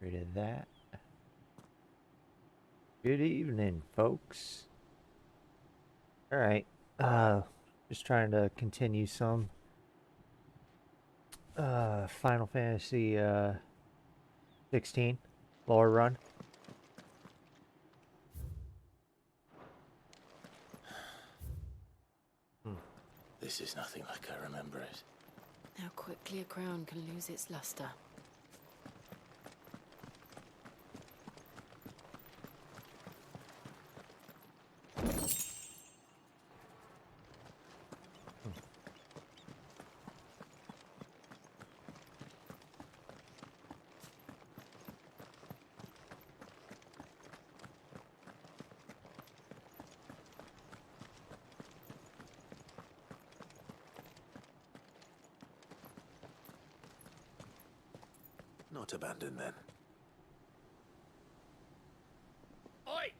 Rid of that. Good evening, folks. All right. Uh, just trying to continue some Final Fantasy 16 lore run. This is nothing like I remember it. How quickly a crown can lose its luster. Not abandoned then. Oi!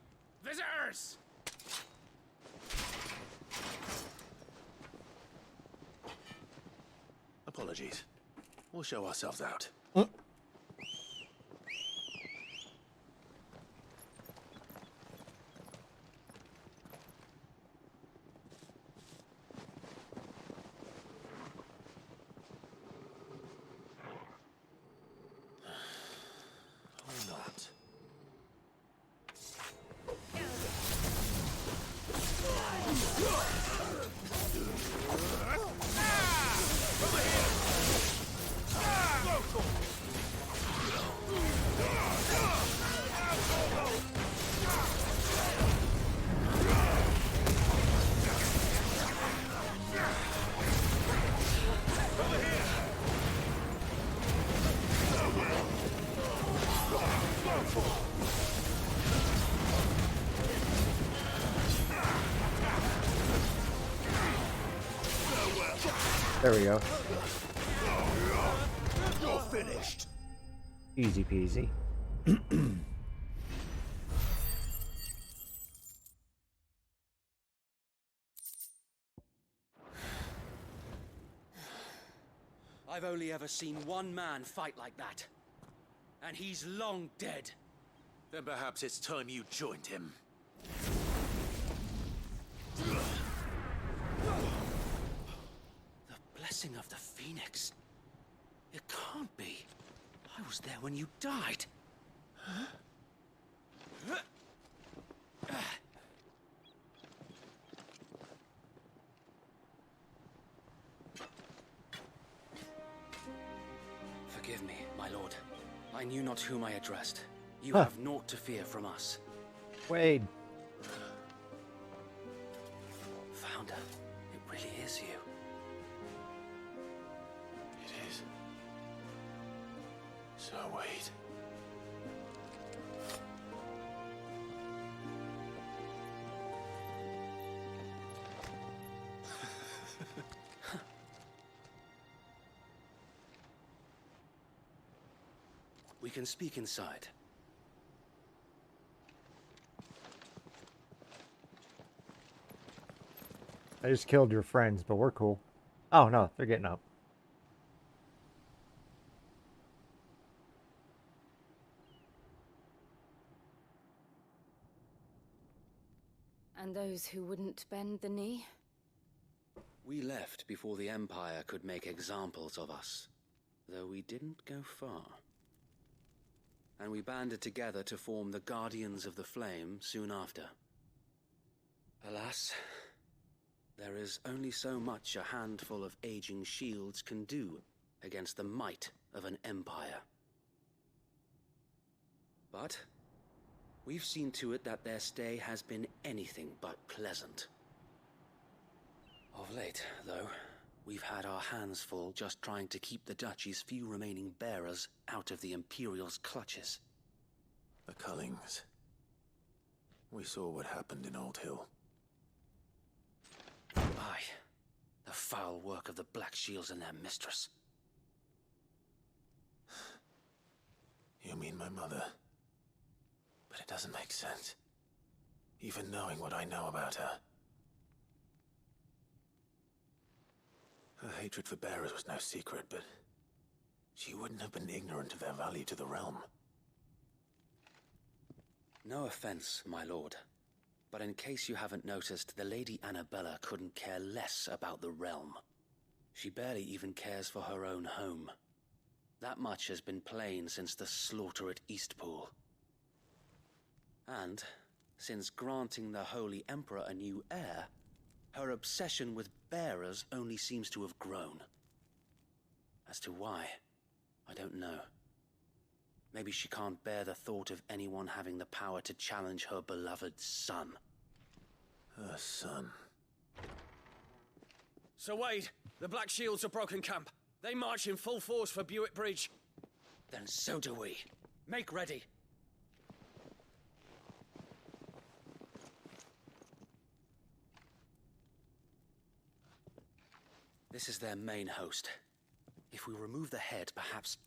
Visitors! Apologies. We'll show ourselves out. Or not. There we go. You're finished. Easy peasy. I've only ever seen one man fight like that. And he's long dead. Then perhaps it's time you joined him. The blessing of the Phoenix. It can't be. I was there when you died. Forgive me, my lord. I knew not whom I addressed. You have naught to fear from us. Wade. Founder, it really is you. It is. So wait. We can speak inside. I just killed your friends, but we're cool. Oh no, they're getting up. And those who wouldn't bend the knee? We left before the Empire could make examples of us, though we didn't go far. And we banded together to form the Guardians of the Flame soon after. Alas, there is only so much a handful of aging shields can do against the might of an empire. But we've seen to it that their stay has been anything but pleasant. Of late, though, we've had our hands full just trying to keep the Duchy's few remaining bearers out of the Imperial's clutches. The Cullings. We saw what happened in Old Hill. Aye, the foul work of the Black Shields and their mistress. You mean my mother? But it doesn't make sense. Even knowing what I know about her. Her hatred for bearers was no secret, but she wouldn't have been ignorant of their value to the realm. No offense, my lord, but in case you haven't noticed, the Lady Annabella couldn't care less about the realm. She barely even cares for her own home. That much has been plain since the slaughter at Eastpool. And, since granting the Holy Emperor a new heir, her obsession with bearers only seems to have grown. As to why, I don't know. Maybe she can't bear the thought of anyone having the power to challenge her beloved son. Her son. Sir Wade, the Black Shields have broken camp. They march in full force for Buick Bridge. Then so do we. Make ready. This is their main host. If we remove the head, perhaps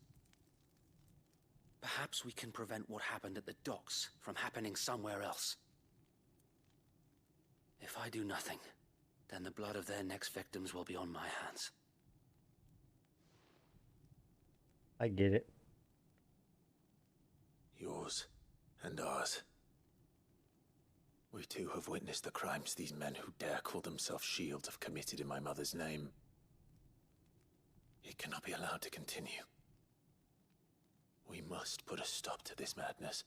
we can prevent what happened at the docks from happening somewhere else. If I do nothing, then the blood of their next victims will be on my hands. I get it. Yours and ours. We too have witnessed the crimes these men who dare call themselves shields have committed in my mother's name. It cannot be allowed to continue. We must put a stop to this madness.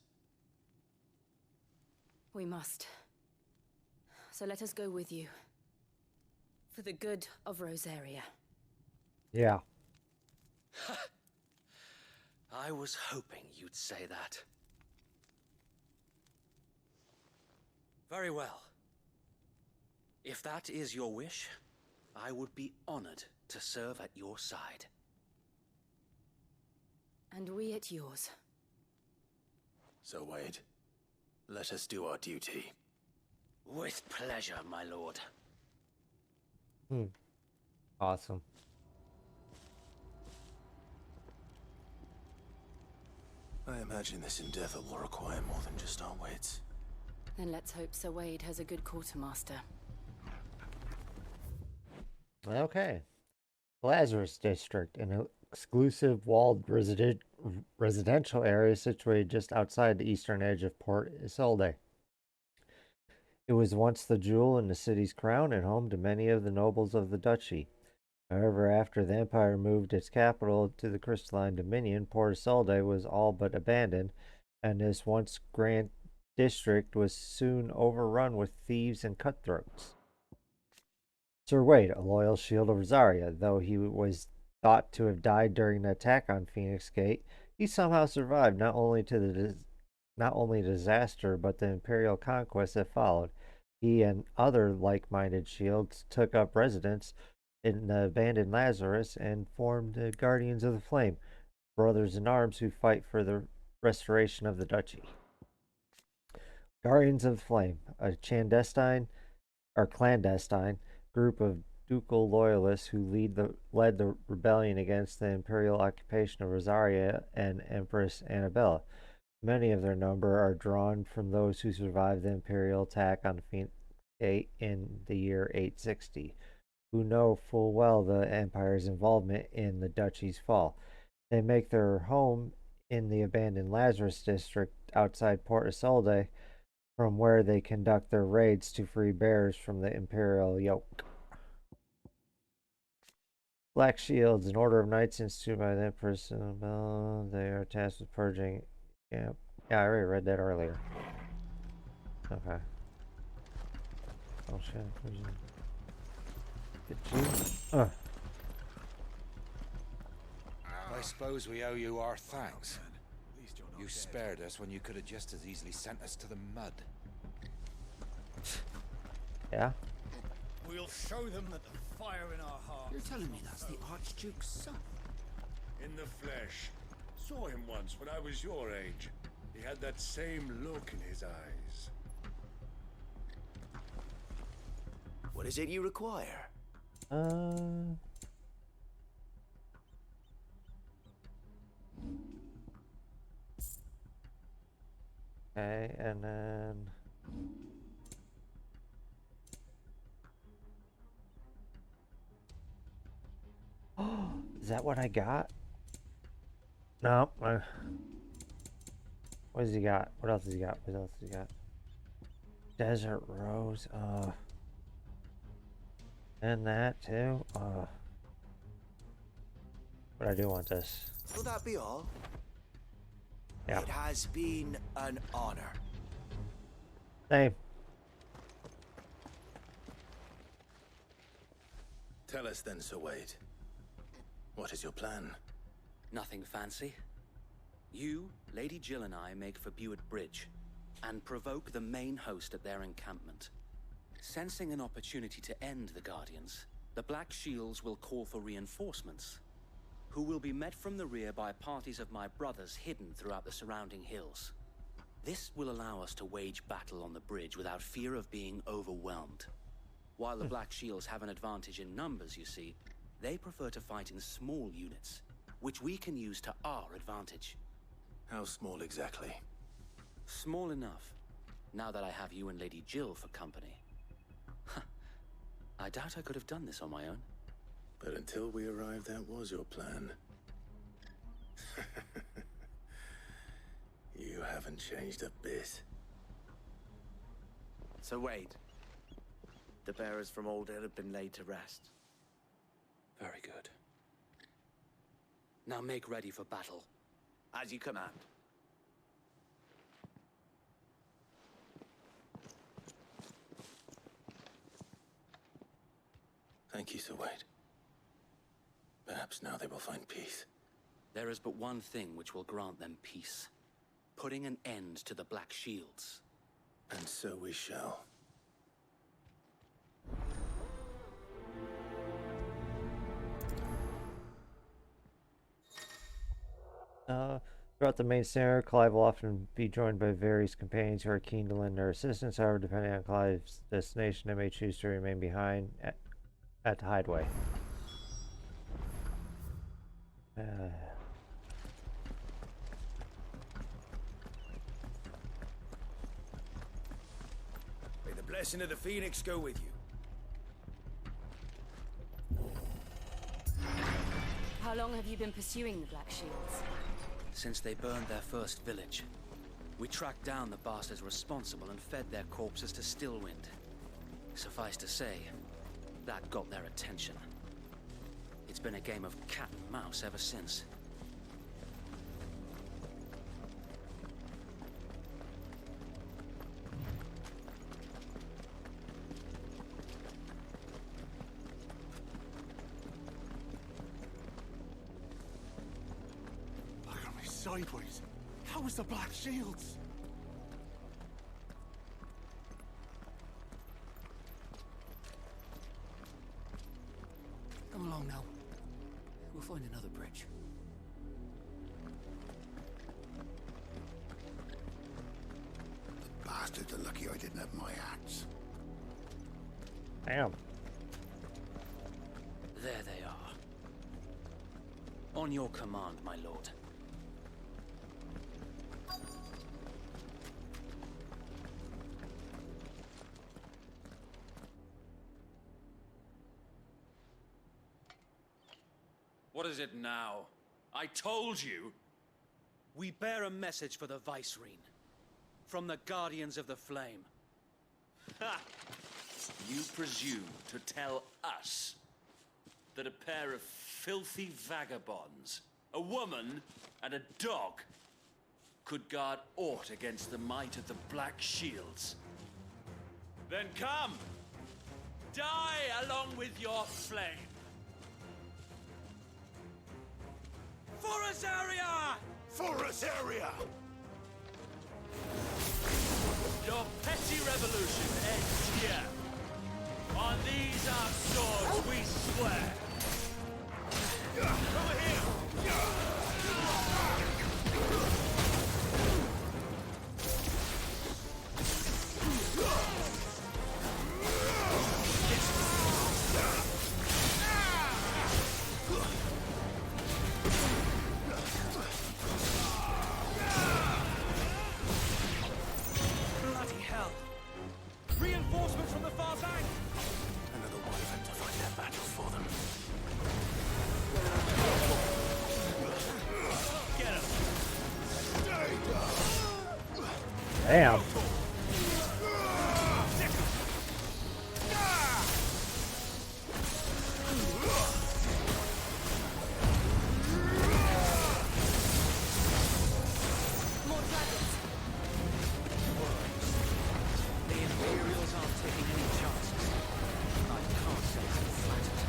We must. So let us go with you. For the good of Rosaria. Yeah. I was hoping you'd say that. Very well. If that is your wish, I would be honored to serve at your side. And we at yours. So, Wade, let us do our duty. With pleasure, my lord. Awesome. I imagine this endeavor will require more than just our wits. Then let's hope Sir Wade has a good quartermaster. Okay. Lazarus District, an exclusive walled residential area situated just outside the eastern edge of Port Isolde. It was once the jewel in the city's crown and home to many of the nobles of the duchy. However, after the Empire moved its capital to the Crystalline Dominion, Port Isolde was all but abandoned, and this once grand district was soon overrun with thieves and cutthroats. Sir Wade, a loyal shield of Rosaria, though he was thought to have died during the attack on Phoenix Gate, he somehow survived not only disaster but the imperial conquest that followed. He and other like-minded shields took up residence in the abandoned Lazarus and formed the Guardians of the Flame, brothers in arms who fight for the restoration of the duchy. Guardians of the Flame, a clandestine group of ducal loyalists who led the rebellion against the imperial occupation of Rosaria and Empress Annabella. Many of their number are drawn from those who survived the imperial attack on Phoenix Gate in the year 860, who know full well the Empire's involvement in the duchy's fall. They make their home in the abandoned Lazarus district outside Port Isolde, from where they conduct their raids to free bearers from the imperial yoke. Black Shields, an order of knights instituted by the Empress Annabella. They are tasked with purging. Yeah, I already read that earlier. Okay. Oh shit. Get you. I suppose we owe you our thanks. You spared us when you could have just as easily sent us to the mud. Yeah. We'll show them that the fire in our hearts. You're telling me that's the Archduke's son? In the flesh. Saw him once when I was your age. He had that same look in his eyes. What is it you require? Okay, and then is that what I got? No. What has he got? What else has he got? What else has he got? Desert Rose. And that too. But I do want this. Will that be all? Yeah. It has been an honor. Same. Tell us then, Sir Wade. What is your plan? Nothing fancy. You, Lady Jill and I make for Buett Bridge and provoke the main host at their encampment. Sensing an opportunity to end the Guardians, the Black Shields will call for reinforcements, who will be met from the rear by parties of my brothers hidden throughout the surrounding hills. This will allow us to wage battle on the bridge without fear of being overwhelmed. While the Black Shields have an advantage in numbers, you see, they prefer to fight in small units, which we can use to our advantage. How small exactly? Small enough, now that I have you and Lady Jill for company. I doubt I could have done this on my own. But until we arrived, that was your plan. You haven't changed a bit. So Wade, the bearers from Old Hill have been laid to rest. Very good. Now make ready for battle. As you command. Thank you, Sir Wade. Perhaps now they will find peace. There is but one thing which will grant them peace. Putting an end to the Black Shields. And so we shall. Throughout the main scenario, Clive will often be joined by various companions who are keen to lend their assistance. However, depending on Clive's destination, they may choose to remain behind at the hideaway. May the blessing of the Phoenix go with you. How long have you been pursuing the Black Shields? Since they burned their first village, we tracked down the bastards responsible and fed their corpses to Stillwind. Suffice to say, that got their attention. It's been a game of cat and mouse ever since. Look at me sideways. How was the Black Shields? Come along now. We'll find another bridge. The bastards are lucky I didn't have my axe. Damn. There they are. On your command, my lord. What is it now? I told you! We bear a message for the Vicereine. From the Guardians of the Flame. Ha! You presume to tell us that a pair of filthy vagabonds, a woman and a dog, could guard aught against the might of the Black Shields? Then come! Die along with your flame! For Rosaria! For Rosaria! Your petty revolution ends here. On these our swords we swear. Over here! Bloody hell! Reinforcements from the far bank! Another one of them to fight their battle for them. Damn. More dragons. The Imperials aren't taking any chances. I can't say I'm flattered.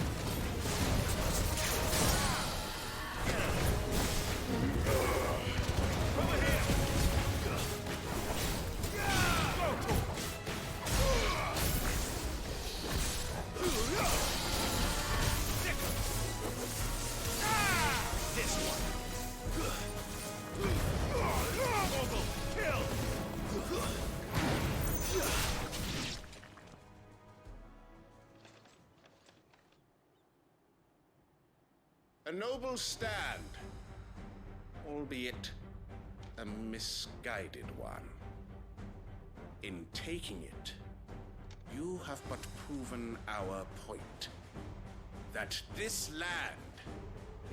A noble stand, albeit a misguided one. In taking it, you have but proven our point. That this land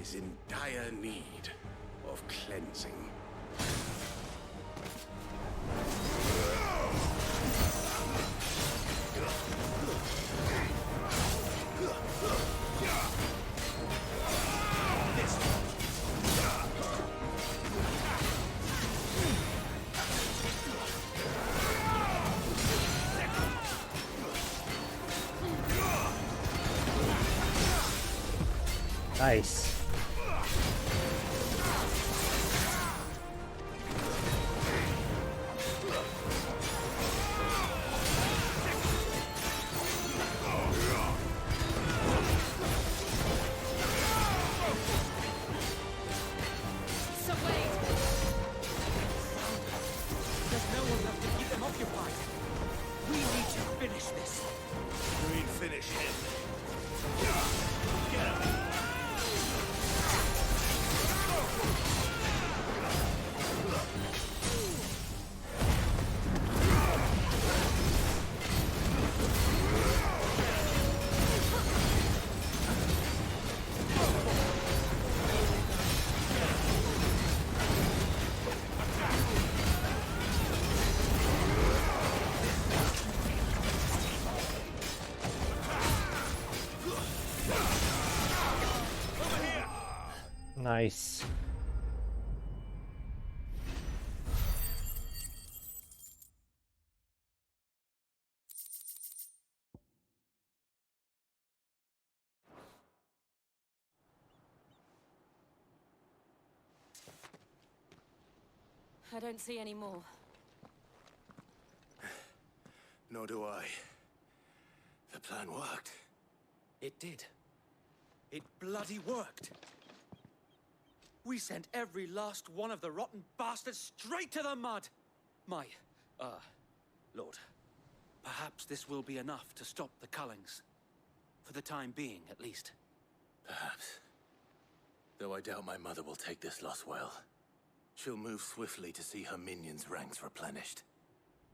is in dire need of cleansing. Nice. There's no one left to keep them occupied. We need to finish this. You mean finish him? Nice. I don't see any more. Nor do I. The plan worked. It did. It bloody worked. We sent every last one of the rotten bastards straight to the mud. My, Lord, perhaps this will be enough to stop the Cullings. For the time being, at least. Perhaps. Though I doubt my mother will take this loss well. She'll move swiftly to see her minions' ranks replenished.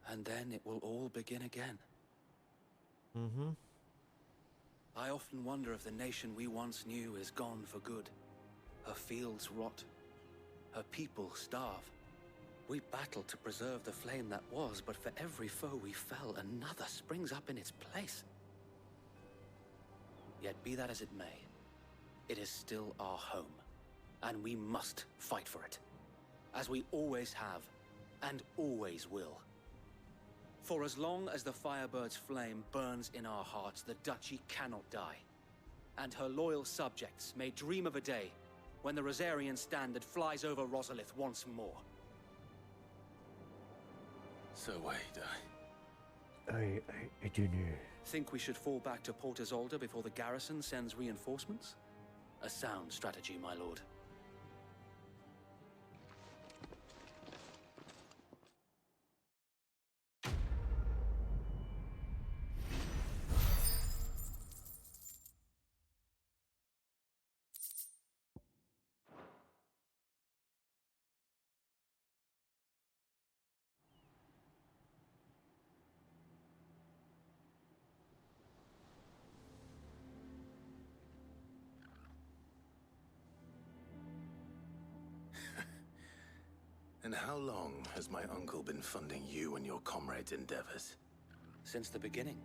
And then it will all begin again. Mm-hmm. I often wonder if the nation we once knew is gone for good. Her fields rot. Her people starve. We battled to preserve the flame that was, but for every foe we fell, another springs up in its place. Yet be that as it may, it is still our home, and we must fight for it. As we always have, and always will. For as long as the Firebird's flame burns in our hearts, the Duchy cannot die. And her loyal subjects may dream of a day when the Rosarian standard flies over Rosalith once more. So wait, I do know. Think we should fall back to Port Isolde before the garrison sends reinforcements? A sound strategy, my lord. And how long has my uncle been funding you and your comrades' endeavors? Since the beginning.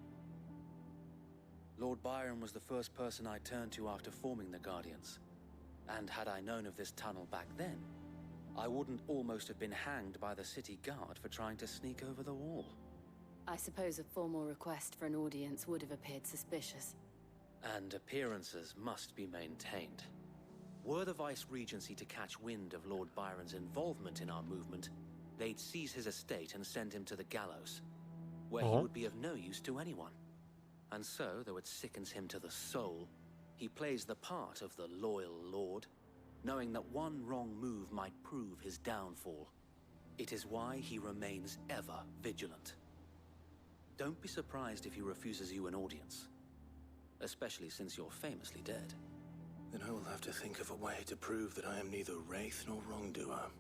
Lord Byron was the first person I turned to after forming the Guardians. And had I known of this tunnel back then, I wouldn't almost have been hanged by the city guard for trying to sneak over the wall. I suppose a formal request for an audience would have appeared suspicious. And appearances must be maintained. Were the Vice-Regency to catch wind of Lord Byron's involvement in our movement, they'd seize his estate and send him to the gallows, where he would be of no use to anyone. And so, though it sickens him to the soul, he plays the part of the loyal lord, knowing that one wrong move might prove his downfall. It is why he remains ever vigilant. Don't be surprised if he refuses you an audience, especially since you're famously dead. Then I will have to think of a way to prove that I am neither wraith nor wrongdoer.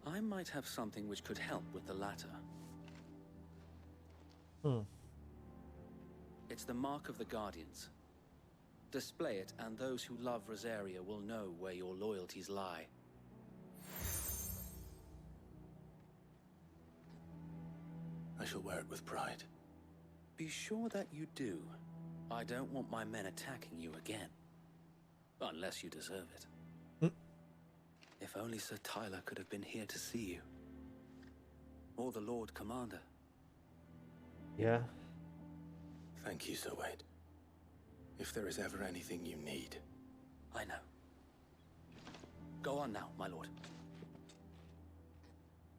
I might have something which could help with the latter. It's the mark of the Guardians. Display it, and those who love Rosaria will know where your loyalties lie. I shall wear it with pride. Be sure that you do. I don't want my men attacking you again. Unless you deserve it. If only Sir Tyler could have been here to see you. Or the Lord Commander. Yeah. Thank you, Sir Wade. If there is ever anything you need. I know. Go on now, my lord.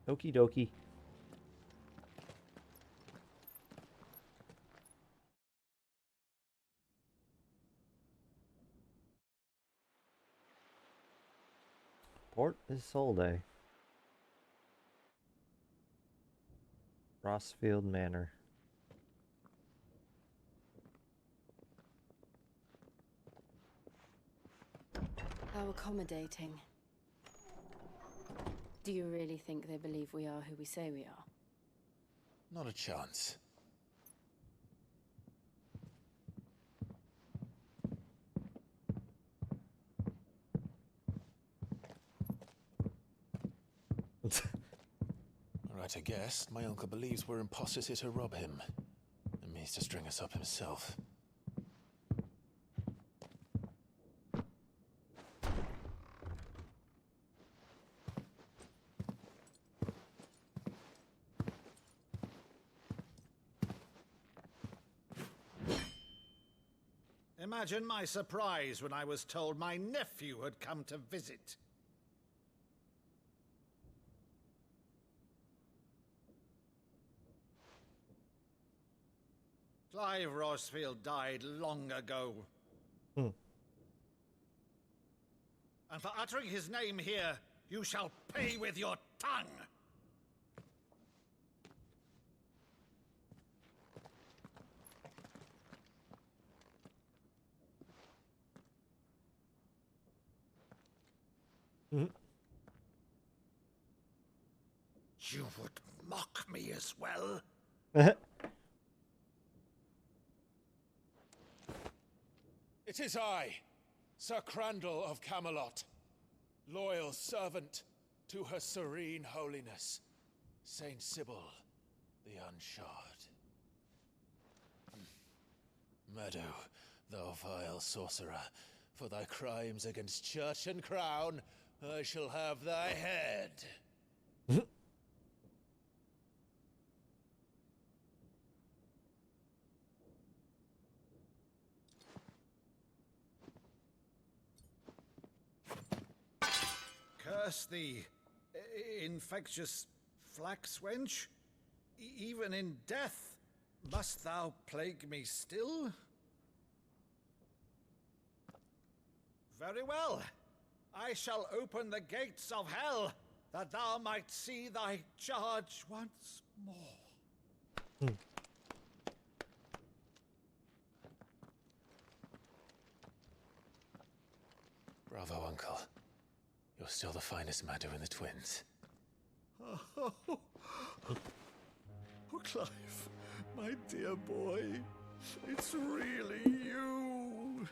Okie dokie. Port Isolde. Rossfield Manor. How accommodating. Do you really think they believe we are who we say we are? Not a chance. Right, I guess. My uncle believes we're imposters here to rob him. And means to string us up himself. Imagine my surprise when I was told my nephew had come to visit. Clive Rossfield died long ago. And for uttering his name here, you shall pay with your tongue! You would mock me as well? It is I, Sir Crandall of Camelot, loyal servant to Her Serene Holiness, Saint Sybil the Unshod. Meadow, thou vile sorcerer, for thy crimes against church and crown, I shall have thy head. Curse thee, infectious flax wench. Even in death, must thou plague me still? Very well. I shall open the gates of hell, that thou might see thy charge once more. Bravo, Uncle. You're still the finest Meadow in the twins. Oh, Clive, my dear boy, it's really you.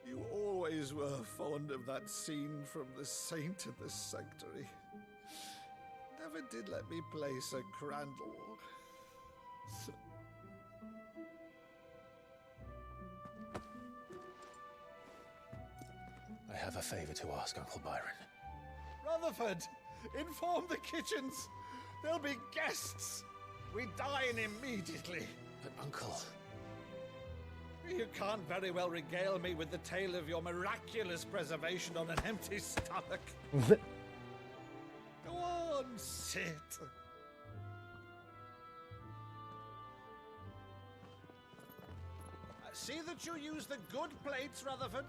You always always were fond of that scene from The Saint and the Sanctuary. Never did let me play Sir Crandall. I have a favor to ask, Uncle Byron. Rutherford, inform the kitchens. There'll be guests. We dine immediately. But, Uncle... You can't very well regale me with the tale of your miraculous preservation on an empty stomach. Go on, sit. See that you use the good plates, Rutherford.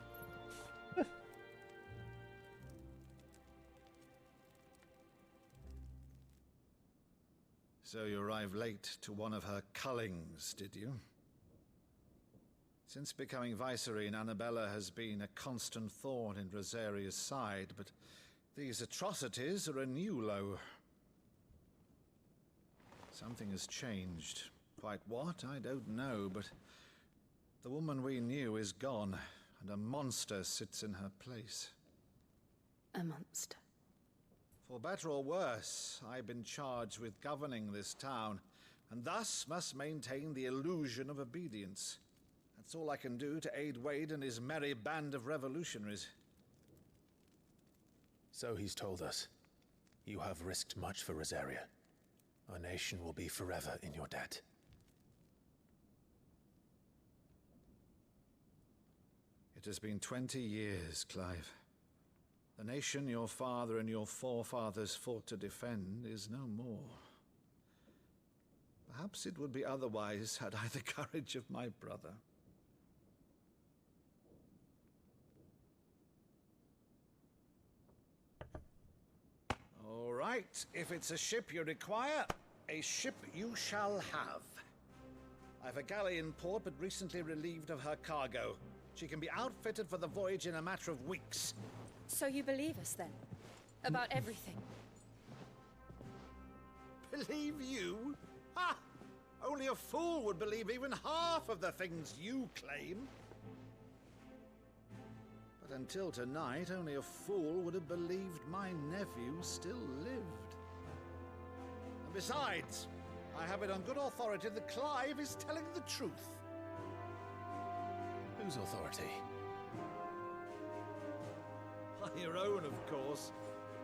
So you arrived late to one of her cullings, did you? Since becoming Vicereine, Annabella has been a constant thorn in Rosaria's side, but these atrocities are a new low. Something has changed. Quite what, I don't know, but the woman we knew is gone, and a monster sits in her place. A monster. For better or worse, I've been charged with governing this town, and thus must maintain the illusion of obedience. That's all I can do to aid Wade and his merry band of revolutionaries. So he's told us. You have risked much for Rosaria. Our nation will be forever in your debt. It has been 20 years, Clive. The nation your father and your forefathers fought to defend is no more. Perhaps it would be otherwise had I the courage of my brother. All right, if it's a ship you require, a ship you shall have. I've a galley in port, but recently relieved of her cargo. She can be outfitted for the voyage in a matter of weeks. So you believe us then? About everything? Believe you? Ha! Only a fool would believe even half of the things you claim. But until tonight, only a fool would have believed my nephew still lived. And besides, I have it on good authority that Clive is telling the truth. Whose authority? By your own, of course.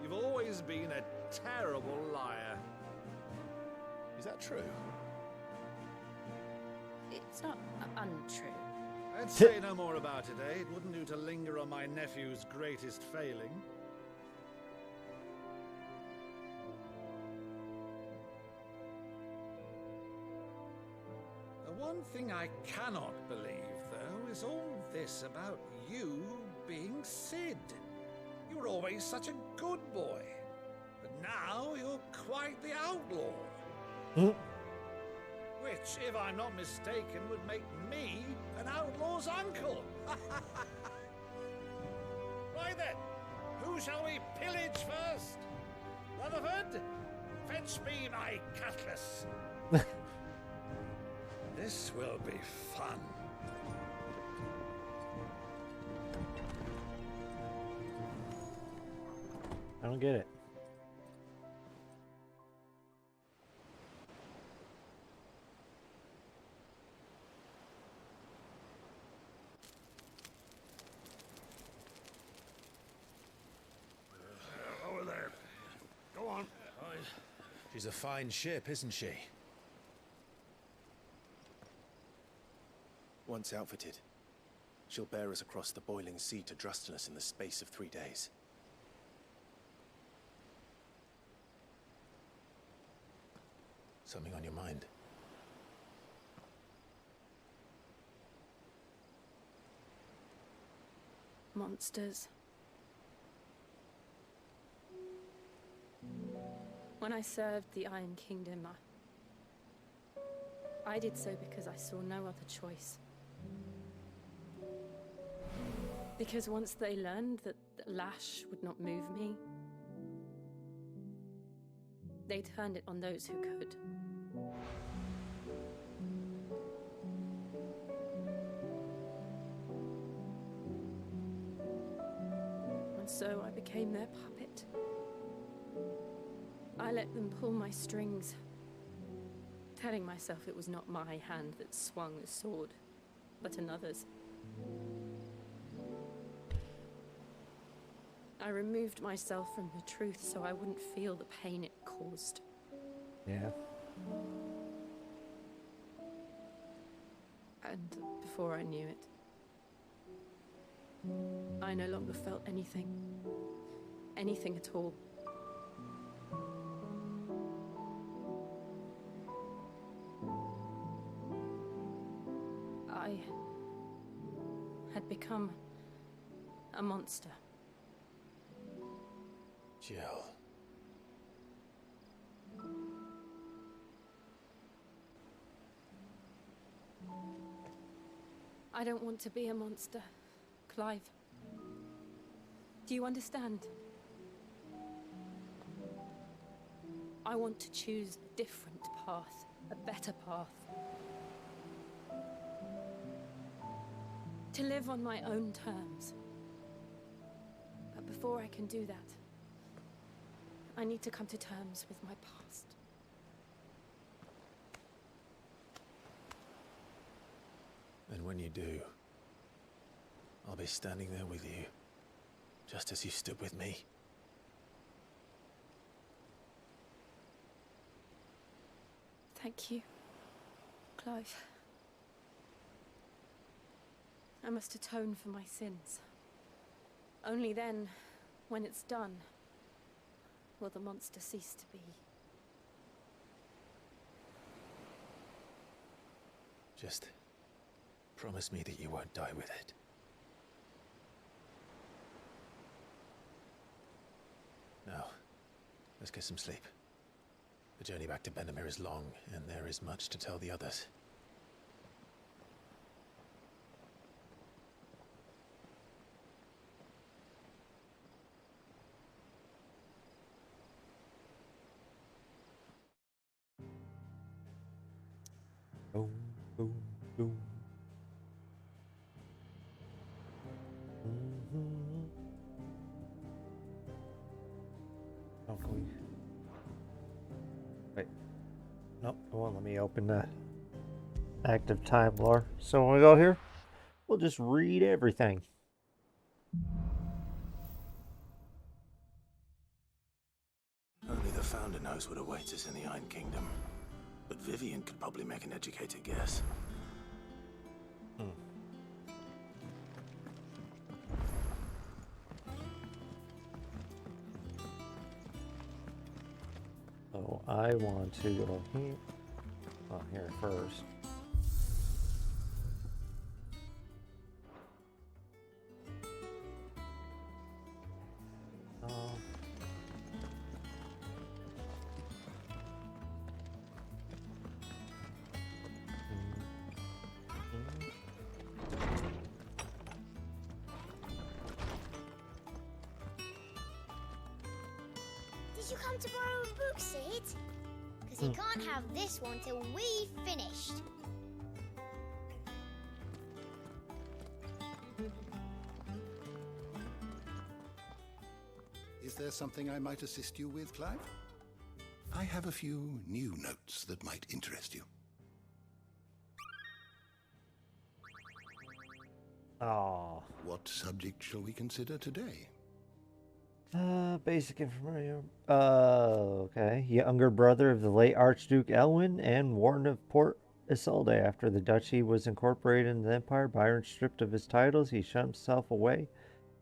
You've always been a terrible liar. Is that true? It's not untrue. I'd say no more about it, eh? It wouldn't do to linger on my nephew's greatest failing. The one thing I cannot believe, though, is all this about you being Sid. You were always such a good boy. But now you're quite the outlaw. Which, if I'm not mistaken, would make me an outlaw's uncle. Right then, who shall we pillage first? Rutherford, fetch me my cutlass. This will be fun. I don't get it. Over there. Go on. She's a fine ship, isn't she? Once outfitted, she'll bear us across the boiling sea to Drustinus in the space of 3 days. Something on your mind? Monsters. When I served the Iron Kingdom, I did so because I saw no other choice. Because once they learned that the lash would not move me, they turned it on those who could. So I became their puppet. I let them pull my strings, telling myself it was not my hand that swung the sword, but another's. I removed myself from the truth so I wouldn't feel the pain it caused. Yeah. And before I knew it, I no longer felt anything. Anything at all. I had become a monster. Jill. I don't want to be a monster, Clive. Do you understand? I want to choose a different path, a better path. To live on my own terms. But before I can do that, I need to come to terms with my past. And when you do, I'll be standing there with you, just as you stood with me. Thank you, Clive. I must atone for my sins. Only then, when it's done, will the monster cease to be. Just promise me that you won't die with it. Now, let's get some sleep. The journey back to Benamir is long, and there is much to tell the others. Boom, boom, boom. Hopefully. Wait. Nope, it won't let me open the active time lore. So when we go here, we'll just read everything. Only the Founder knows what awaits us in the Iron Kingdom. But Vivian could probably make an educated guess. So I want to go here. Well, here first. Did you come to borrow a book, Sid? Because you can't have this one till we've finished. Is there something I might assist you with, Clive? I have a few new notes that might interest you. Oh. What subject shall we consider today? Basic information. Okay. Younger brother of the late Archduke Elwin and Warden of Port Isolde. After the duchy was incorporated into the Empire, Byron stripped of his titles. He shut himself away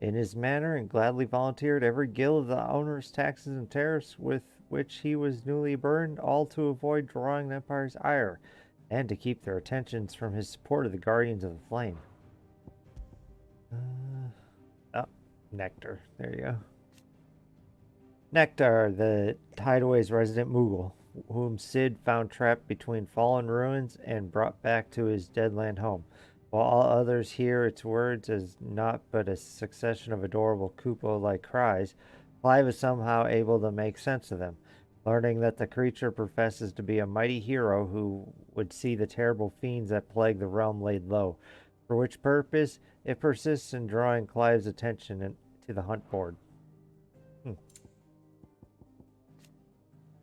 in his manor and gladly volunteered every gill of the onerous taxes and tariffs with which he was newly burdened, all to avoid drawing the Empire's ire and to keep their attentions from his support of the Guardians of the Flame. Oh, Nectar. There you go. Nectar, the Hideaway's resident Moogle, whom Sid found trapped between fallen ruins and brought back to his deadland home. While all others hear its words as naught but a succession of adorable Kupo-like cries, Clive is somehow able to make sense of them, learning that the creature professes to be a mighty hero who would see the terrible fiends that plague the realm laid low, for which purpose it persists in drawing Clive's attention to the hunt board.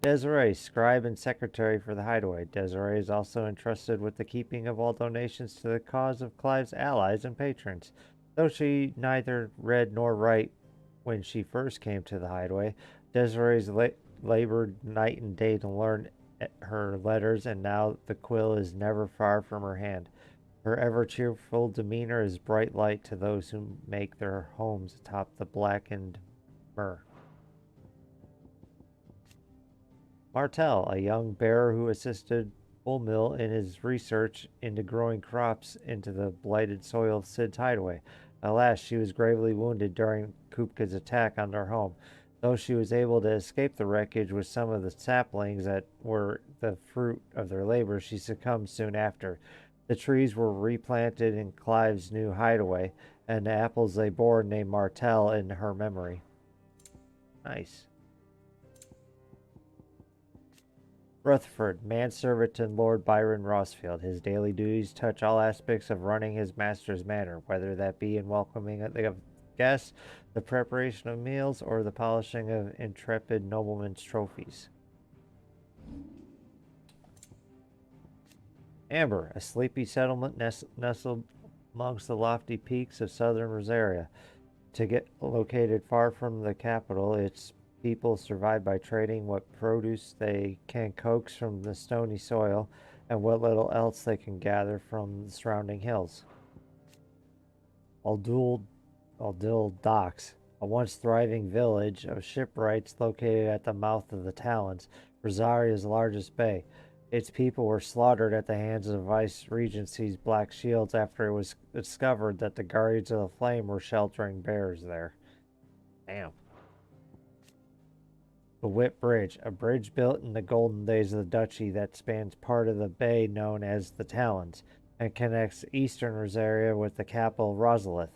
Desiree, scribe and secretary for the hideaway. Desiree is also entrusted with the keeping of all donations to the cause of Clive's allies and patrons. Though she neither read nor write when she first came to the hideaway, Desiree's labored night and day to learn her letters, and now the quill is never far from her hand. Her ever cheerful demeanor is bright light to those who make their homes atop the blackened myrrh. Martel, a young bearer who assisted Bullmill in his research into growing crops into the blighted soil of Sid's hideaway. Alas, she was gravely wounded during Kupka's attack on their home. Though she was able to escape the wreckage with some of the saplings that were the fruit of their labor, she succumbed soon after. The trees were replanted in Clive's new hideaway, and the apples they bore named Martel in her memory. Nice. Rutherford, manservant to Lord Byron Rossfield. His daily duties touch all aspects of running his master's manor, whether that be in welcoming the guests, the preparation of meals, or the polishing of intrepid noblemen's trophies. Amber, a sleepy settlement nestled amongst the lofty peaks of southern Rosaria. To get located far from the capital, its people survive by trading what produce they can coax from the stony soil and what little else they can gather from the surrounding hills. Aldil Docks, a once thriving village of shipwrights located at the mouth of the Talons, Rosaria's largest bay. Its people were slaughtered at the hands of Vice Regency's Black Shields after it was discovered that the Guardians of the Flame were sheltering bears there. Damn. The Whip Bridge, a bridge built in the golden days of the Duchy that spans part of the bay known as the Talons and connects eastern Rosaria with the capital Rosalith.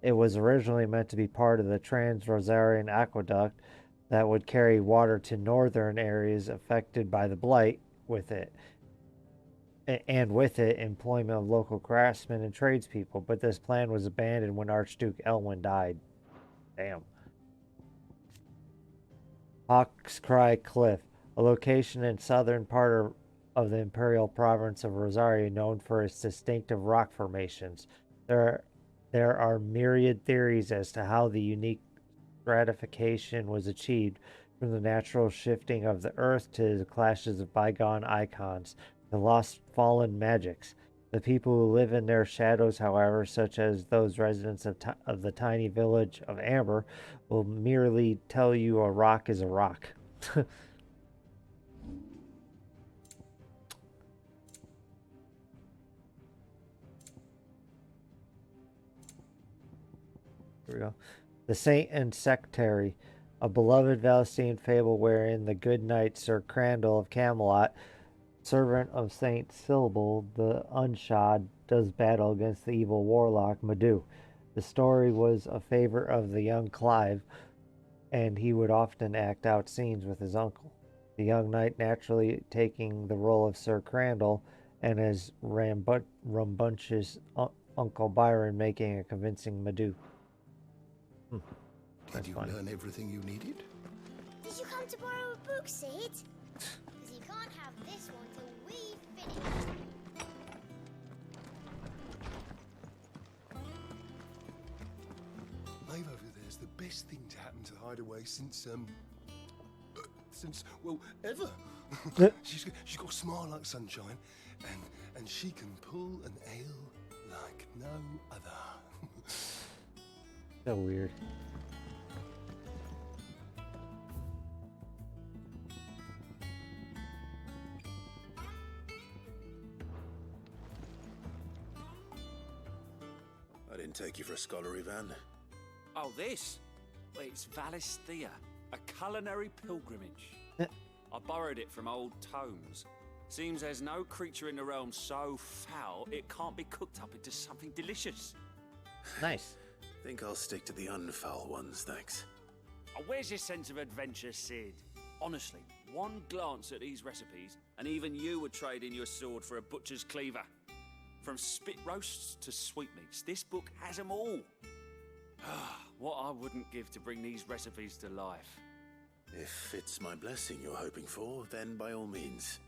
It was originally meant to be part of the Trans-Rosarian Aqueduct that would carry water to northern areas affected by the Blight, with it employment of local craftsmen and tradespeople, but this plan was abandoned when Archduke Elwyn died. Damn. Hawk's Cry Cliff, a location in southern part of the imperial province of Rosaria known for its distinctive rock formations. There are myriad theories as to how the unique stratification was achieved, from the natural shifting of the earth to the clashes of bygone icons, the lost fallen magics. The people who live in their shadows, however, such as those residents of the tiny village of Amber, will merely tell you a rock is a rock. Here we go. The Saint and Sectary, a beloved Valisthean fable wherein the good knight Sir Crandall of Camelot, servant of Saint Syllable the Unshod, does battle against the evil warlock Madu. The story was a favorite of the young Clive, and he would often act out scenes with his uncle. The young knight naturally taking the role of Sir Crandall, and his rambunctious Uncle Byron making a convincing Madu. Did you learn everything you needed? Did you come to borrow a book, Sid? Because you can't have this one till we've finished. Maeve over there's the best thing to happen to the hideaway since well, ever. she's got a smile like sunshine, and she can pull an ale like no other. So weird. I didn't take you for a scholarly van. Oh, this? Well, it's Valisthea, a culinary pilgrimage. I borrowed it from old tomes. Seems there's no creature in the realm so foul it can't be cooked up into something delicious. Nice. Think I'll stick to the unfoul ones, thanks. Oh, where's your sense of adventure, Sid? Honestly, one glance at these recipes, and even you would trade in your sword for a butcher's cleaver. From spit roasts to sweetmeats, this book has them all. What I wouldn't give to bring these recipes to life. If it's my blessing you're hoping for, then by all means.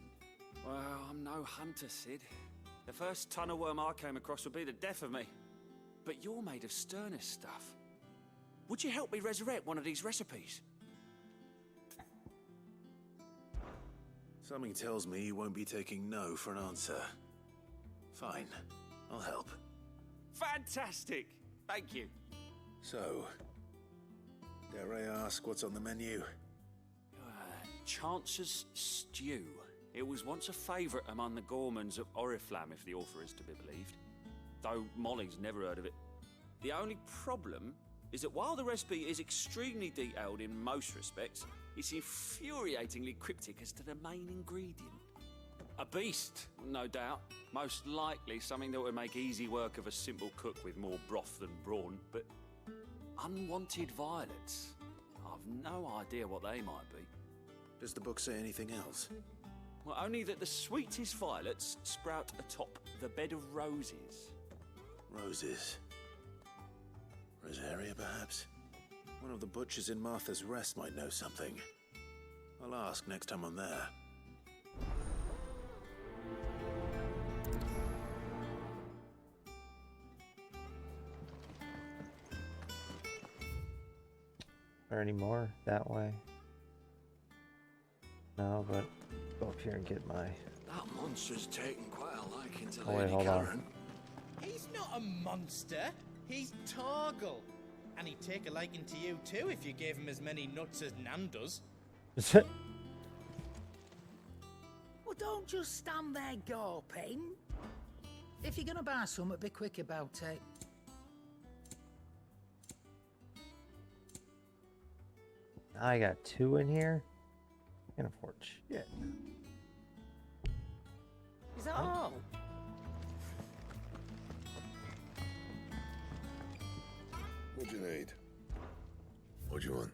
Well, I'm no hunter, Sid. The first ton of worm I came across would be the death of me. But you're made of sterner stuff. Would you help me resurrect one of these recipes? Something tells me you won't be taking no for an answer. Fine, I'll help. Fantastic! Thank you. So, dare I ask what's on the menu? Chance's Stew. It was once a favourite among the gourmands of Oriflamme, if the author is to be believed. Though Molly's never heard of it. The only problem is that while the recipe is extremely detailed in most respects, it's infuriatingly cryptic as to the main ingredient. A beast, no doubt. Most likely something that would make easy work of a simple cook with more broth than brawn, but unwanted violets. I've no idea what they might be. Does the book say anything else? Well, only that the sweetest violets sprout atop the bed of roses. Roses. Rosaria, perhaps? One of the butchers in Martha's Rest might know something. I'll ask next time I'm there. Or any more that way? No, but go up here and get my. That monster's taken quite a liking to Oh, wait, Lady hold on. Karen. He's not a monster. He's Torgal. And he'd take a liking to you too if you gave him as many nuts as Nan does. Well, don't just stand there gawping. If you're gonna buy something, be quick about it. I got 2 in here. Can't afford shit. Is that all? What do you need? What do you want?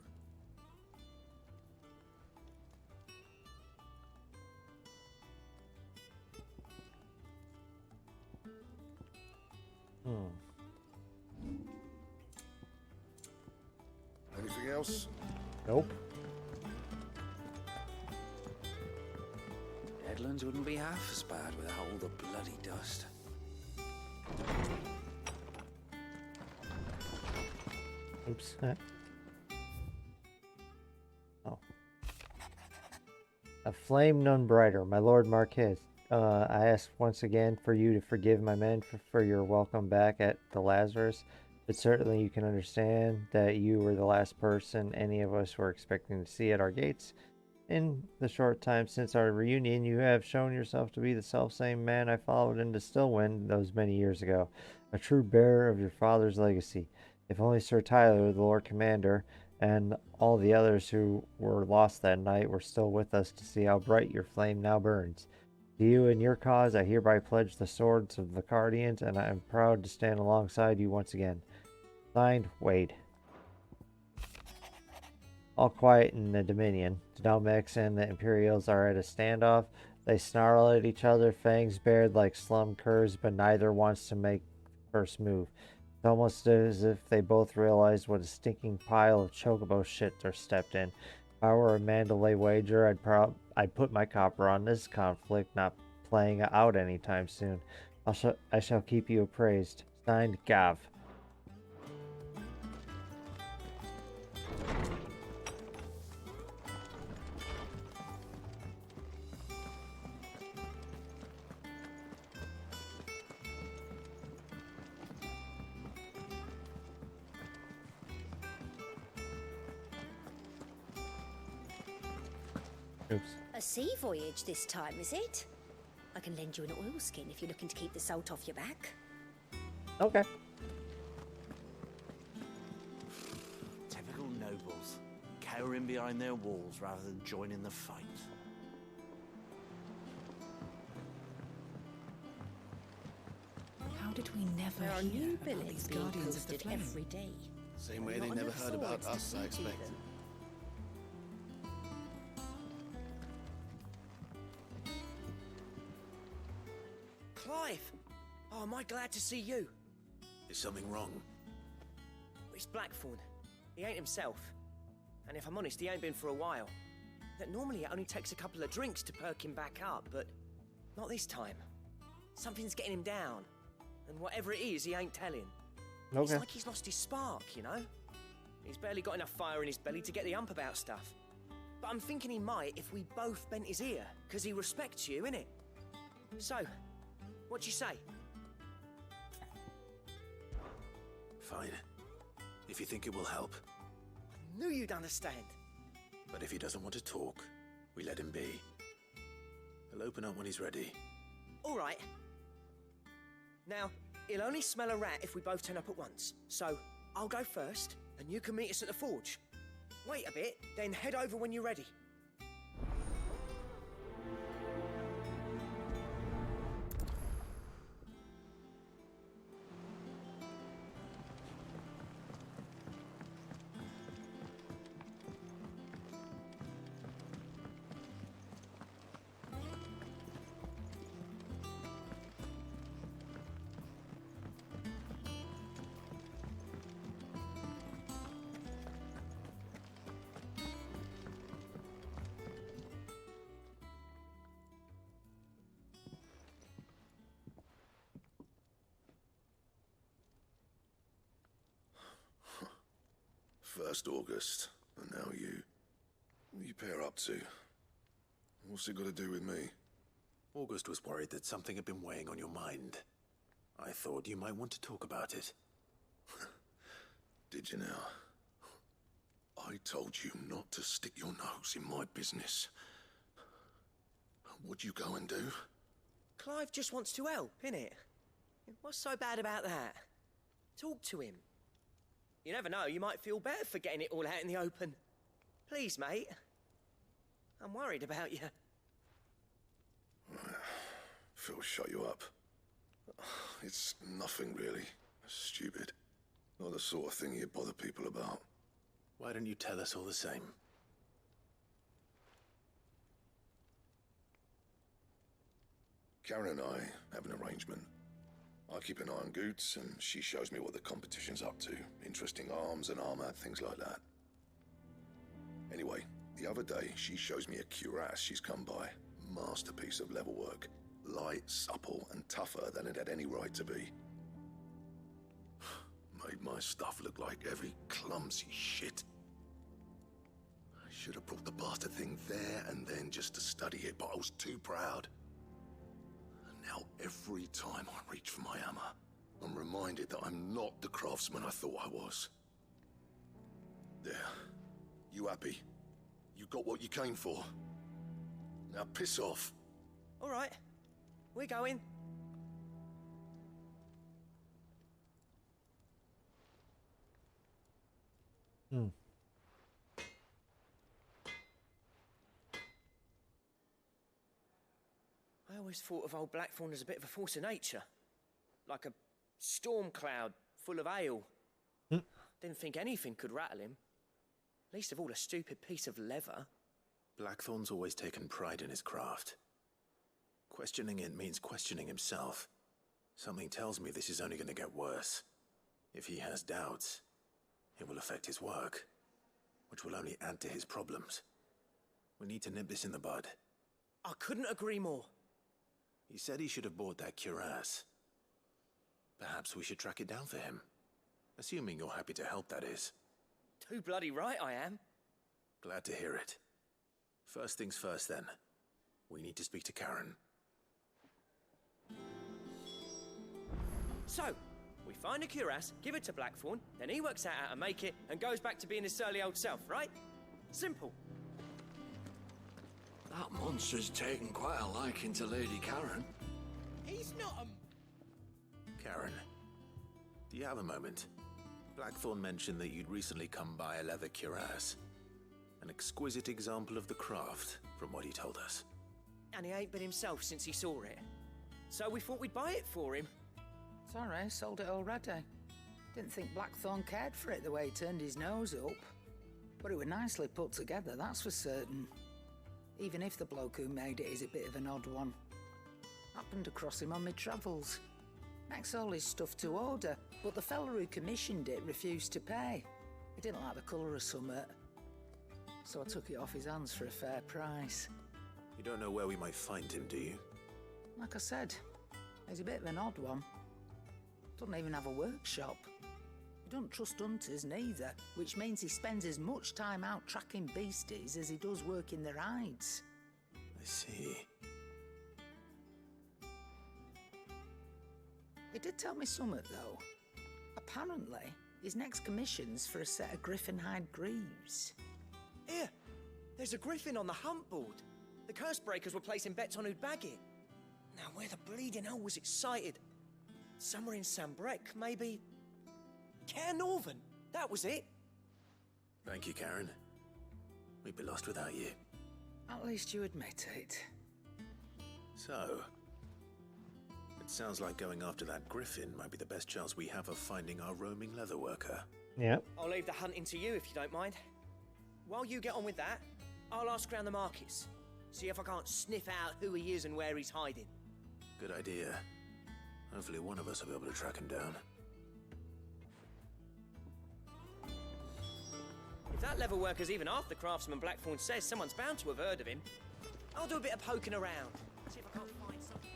Anything else? Nope. Deadlands wouldn't be half as bad without all the bloody dust. Oops. Oh. A flame none brighter, my lord Marquis. I ask once again for you to forgive my men for your welcome back at the Lazarus, but certainly you can understand that you were the last person any of us were expecting to see at our gates. In the short time since our reunion, you have shown yourself to be the selfsame man I followed into Stillwind those many years ago, a true bearer of your father's legacy. If only Sir Tyler, the Lord Commander, and all the others who were lost that night were still with us to see how bright your flame now burns. To you and your cause, I hereby pledge the swords of the Guardians, and I am proud to stand alongside you once again. Signed, Wade. All quiet in the Dominion. The Domex and the Imperials are at a standoff. They snarl at each other, fangs bared like slum curs, but neither wants to make the first move. It's almost as if they both realized what a stinking pile of chocobo shit they're stepped in. If I were a Mandalay wager, I'd put my copper on this conflict not playing out anytime soon. I shall keep you appraised. Signed, Gav. Oops. A sea voyage this time, is it? I can lend you an oilskin if you're looking to keep the salt off your back. Okay. Typical nobles, cowering behind their walls rather than joining the fight. How did we never There are hear new about billets these being Guardians of the posted Flame? every day. Same way they Not never enough heard about swords us, to I speak to expect. them. Clive! Oh, am I glad to see you? Is something wrong? It's Blackthorn. he ain't himself. And if I'm honest, he ain't been for a while. That normally it only takes a couple of drinks to perk him back up, but not this time. Something's getting him down. And whatever it is, he ain't telling. Okay. It's like he's lost his spark, you know? He's barely got enough fire in his belly to get the ump about stuff. But I'm thinking he might if we both bent his ear, because he respects you, innit? So, what you say? Fine. If you think it will help. I knew you'd understand. But if he doesn't want to talk, we let him be. He'll open up when he's ready. All right. Now, he'll only smell a rat if we both turn up at once. So, I'll go first, and you can meet us at the forge. Wait a bit, then head over when you're ready. First August, and now you. What are you pair up to? What's it got to do with me? August was worried that something had been weighing on your mind. I thought you might want to talk about it. Did you now? I told you not to stick your nose in my business. What'd you go and do? Clive just wants to help, innit? What's so bad about that? Talk to him. You never know, you might feel better for getting it all out in the open. Please, mate. I'm worried about you. Phil, shut you up. It's nothing really. Stupid. Not the sort of thing you bother people about. Why don't you tell us all the same? Karen and I have an arrangement. I keep an eye on Goots, and she shows me what the competition's up to. Interesting arms and armor, things like that. Anyway, the other day, she shows me a cuirass she's come by. Masterpiece of level work. Light, supple, and tougher than it had any right to be. Made my stuff look like heavy, clumsy shit. I should have brought the bastard thing there and then just to study it, but I was too proud. Now, every time I reach for my hammer, I'm reminded that I'm not the craftsman I thought I was. There. You happy? You got what you came for? Now piss off. All right. We're going. I always thought of old Blackthorn as a bit of a force of nature. Like a storm cloud full of ale. Didn't think anything could rattle him. Least of all a stupid piece of leather. Blackthorn's always taken pride in his craft. Questioning it means questioning himself. Something tells me this is only going to get worse. If he has doubts, it will affect his work, which will only add to his problems. We need to nip this in the bud. I couldn't agree more. He said he should have bought that cuirass. Perhaps we should track it down for him. Assuming you're happy to help, that is. Too bloody right I am. Glad to hear it. First things first, then. We need to speak to Karen. So, we find a cuirass, give it to Blackthorn, then he works out how to make it and goes back to being his surly old self, right? Simple. That monster's taken quite a liking to Lady Karen. He's not a... Karen, do you have a moment? Blackthorn mentioned that you'd recently come by a leather cuirass. An exquisite example of the craft, from what he told us. And he ain't been himself since he saw it. So we thought we'd buy it for him. Sorry, sold it already. Didn't think Blackthorn cared for it the way he turned his nose up. But it was nicely put together, that's for certain. Even if the bloke who made it is a bit of an odd one. Happened across him on my travels. Makes all his stuff to order, but the fella who commissioned it refused to pay. He didn't like the colour of summit, so I took it off his hands for a fair price. You don't know where we might find him, do you? Like I said, he's a bit of an odd one. Doesn't even have a workshop. He don't trust hunters neither, which means he spends as much time out tracking beasties as he does working their hides. I see. He did tell me something, though. Apparently, his next commission's for a set of griffin hide greaves. Here, there's a griffin on the hunt board. The curse breakers were placing bets on who'd bag it. Now, where the bleeding hell was it sighted? Somewhere in Sambrec, maybe... Care Northern, that was it. Thank you, Karen. We'd be lost without you. At least you admit it. So, it sounds like going after that griffin might be the best chance we have of finding our roaming leatherworker. Yep. I'll leave the hunting to you if you don't mind. While you get on with that, I'll ask around the markets. See if I can't sniff out who he is and where he's hiding. Good idea. Hopefully one of us will be able to track him down. If that leatherworker's even half the craftsman Blackthorn says, someone's bound to have heard of him. I'll do a bit of poking around. See if I can't find something.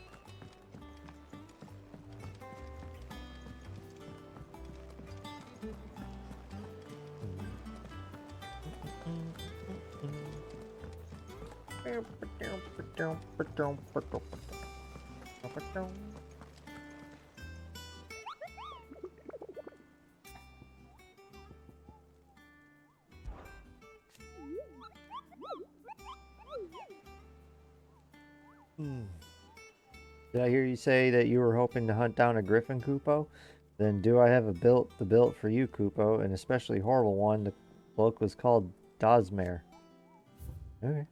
Did I hear you say that you were hoping to hunt down a griffin, Kupo? Then do I have the built for you, Kupo, an especially horrible one. The bloke was called Dosmare. Okay.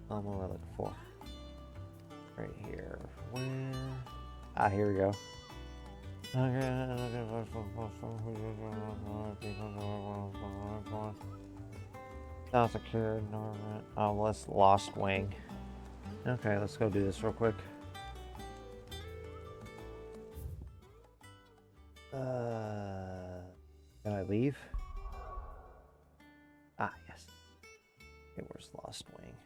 What am I looking for? Right here. Where? Ah, here we go. South of Kira, Norman. Oh, well, that's Lost Wing. Okay, let's go do this real quick. Can I leave? Ah, yes. Okay, where's Lost Wing?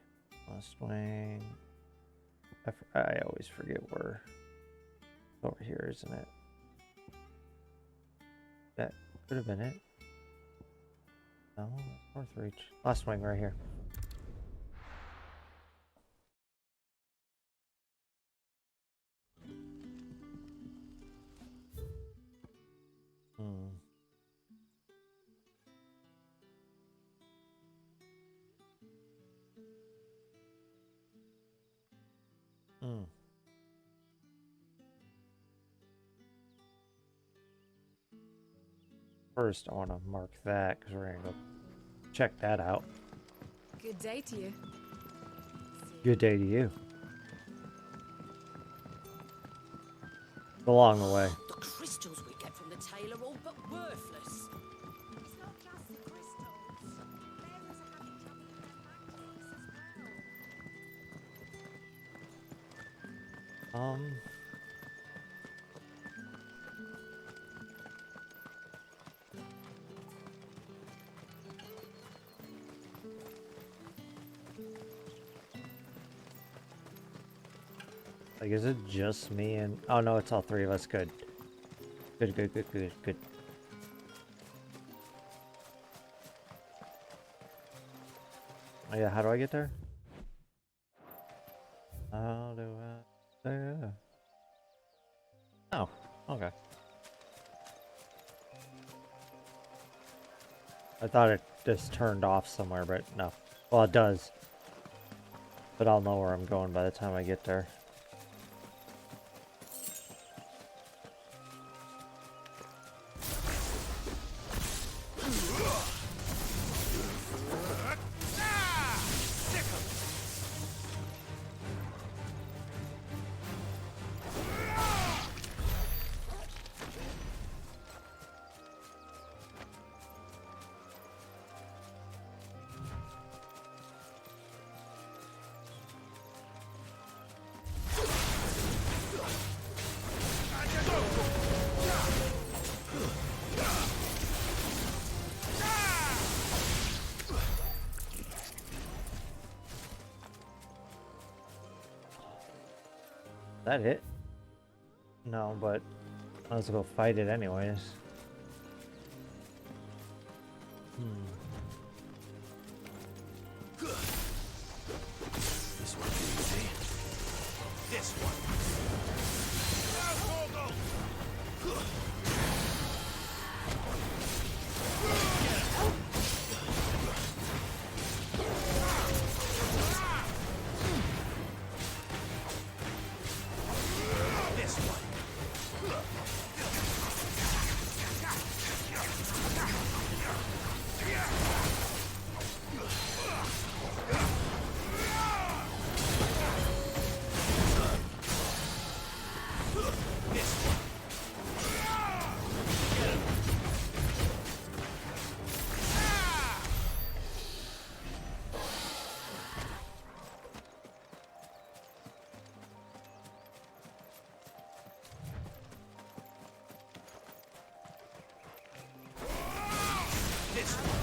Lost Wing. I always forget where. Over here, isn't it? That could have been it. No, Northreach. Lost Wing right here. First, I want to mark that because we're going to go check that out. Good day to you. Good day to you. Along the way. The crystals we get from the tail are all but worthless. It's not just the crystals. Bearers are having trouble with their magics as well. Like, is it just me and... Oh, no, it's all three of us. Good. Good, good, good, good, good. Oh, yeah, how do I get there? How do I... There. Oh, okay. I thought it just turned off somewhere, but no. Well, it does. But I'll know where I'm going by the time I get there. that it? No, but let's go fight it anyways. This won't be easy. This one. This one.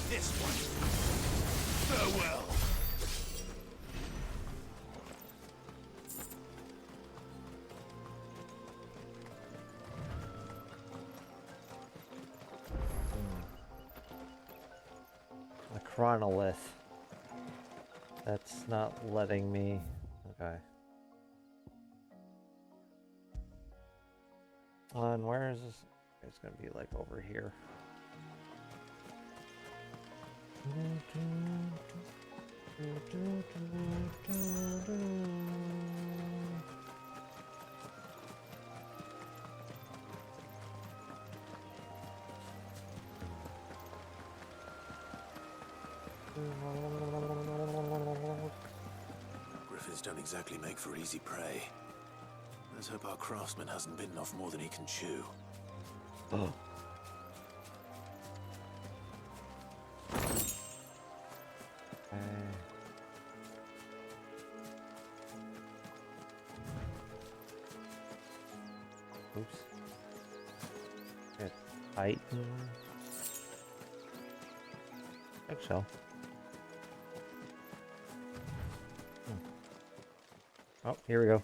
This one. Farewell. A chronolith. That's not letting me. Okay. And where is this? It's gonna be like over here. Griffins don't exactly make for easy prey. Let's hope our craftsman hasn't bitten off more than he can chew. Oh. Oops. Good. Titan. Eggshell. Oh, here we go.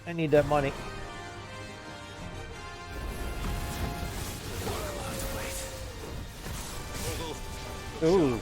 I need that money. Ooh.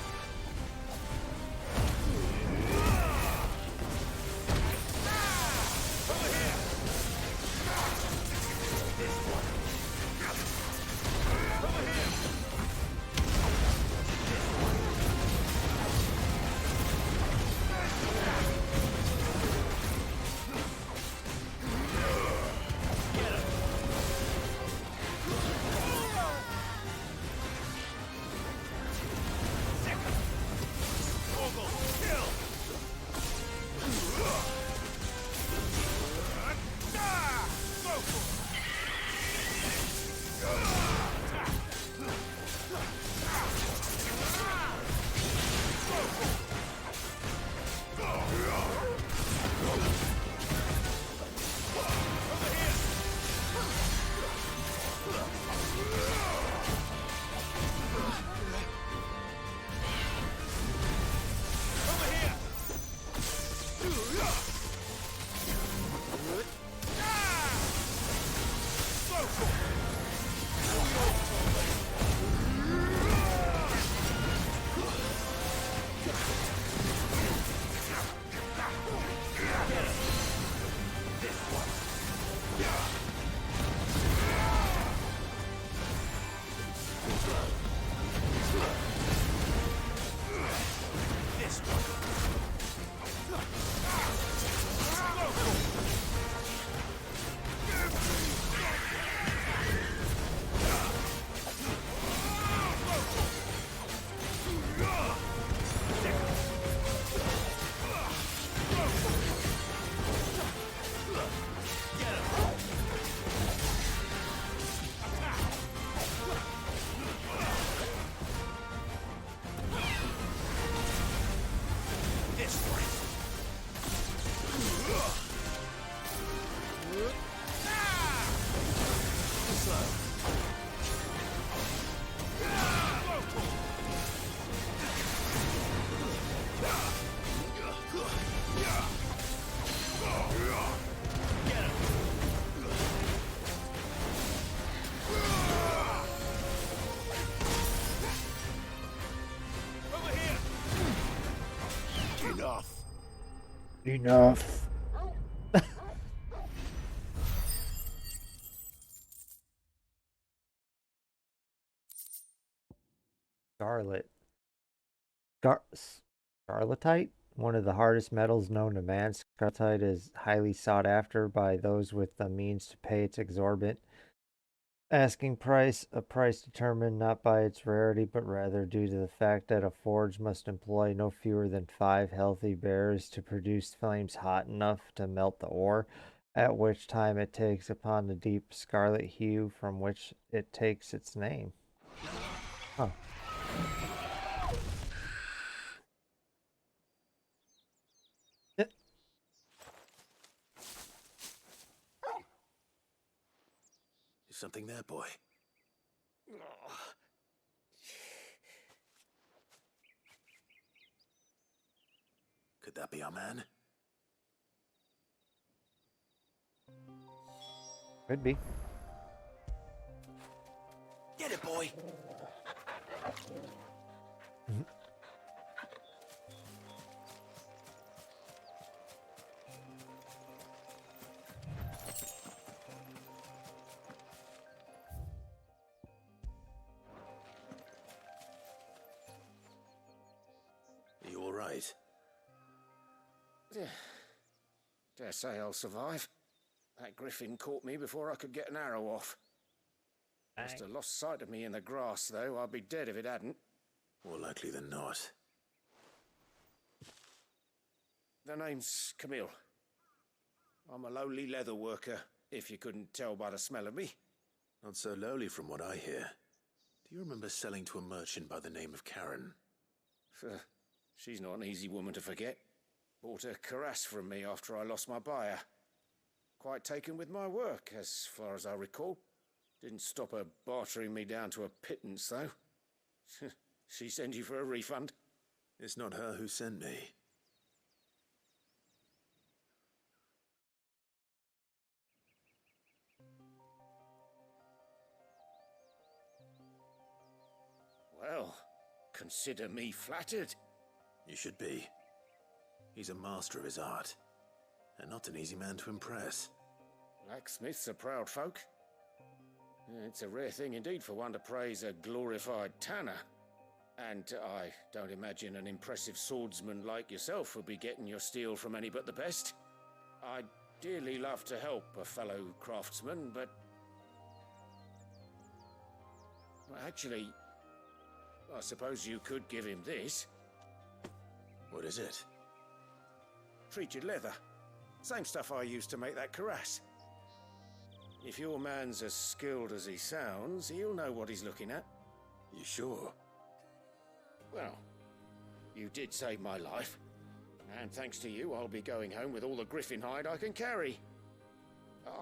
Enough. Scarlet. Scarletite? One of the hardest metals known to man. Scarletite is highly sought after by those with the means to pay its exorbitant asking price, a price determined not by its rarity, but rather due to the fact that a forge must employ no fewer than 5 healthy bears to produce flames hot enough to melt the ore, at which time it takes upon the deep scarlet hue from which it takes its name. Huh. Is something there, boy? Could that be our man? Could be. Get it, boy! Are you all right? Dare say I'll survive. That griffin caught me before I could get an arrow off. Must have lost sight of me in the grass, though. I'd be dead if it hadn't. More likely than not. The name's Camille. I'm a lowly leather worker, if you couldn't tell by the smell of me. Not so lowly from what I hear. Do you remember selling to a merchant by the name of Karen? She's not an easy woman to forget. Bought a cuirass from me after I lost my buyer. Quite taken with my work, as far as I recall. Didn't stop her bartering me down to a pittance, though. She sent you for a refund? It's not her who sent me. Well, consider me flattered. You should be. He's a master of his art, and not an easy man to impress. Blacksmiths are proud folk. It's a rare thing indeed for one to praise a glorified tanner. And I don't imagine an impressive swordsman like yourself would be getting your steel from any but the best. I'd dearly love to help a fellow craftsman, but... Well, actually, I suppose you could give him this. What is it? Treated leather. Same stuff I used to make that cuirass. If your man's as skilled as he sounds, he'll know what he's looking at. You sure? Well, you did save my life. And thanks to you, I'll be going home with all the griffin hide I can carry.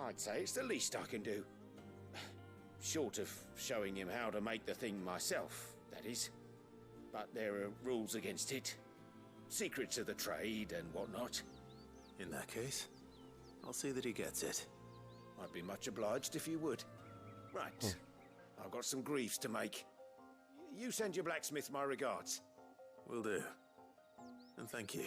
I'd say it's the least I can do. Short of showing him how to make the thing myself, that is. But there are rules against it. Secrets of the trade and whatnot. In that case, I'll see that he gets it. I'd be much obliged if you would. Right. I've got some greaves to make. You send your blacksmith my regards. Will do. And thank you.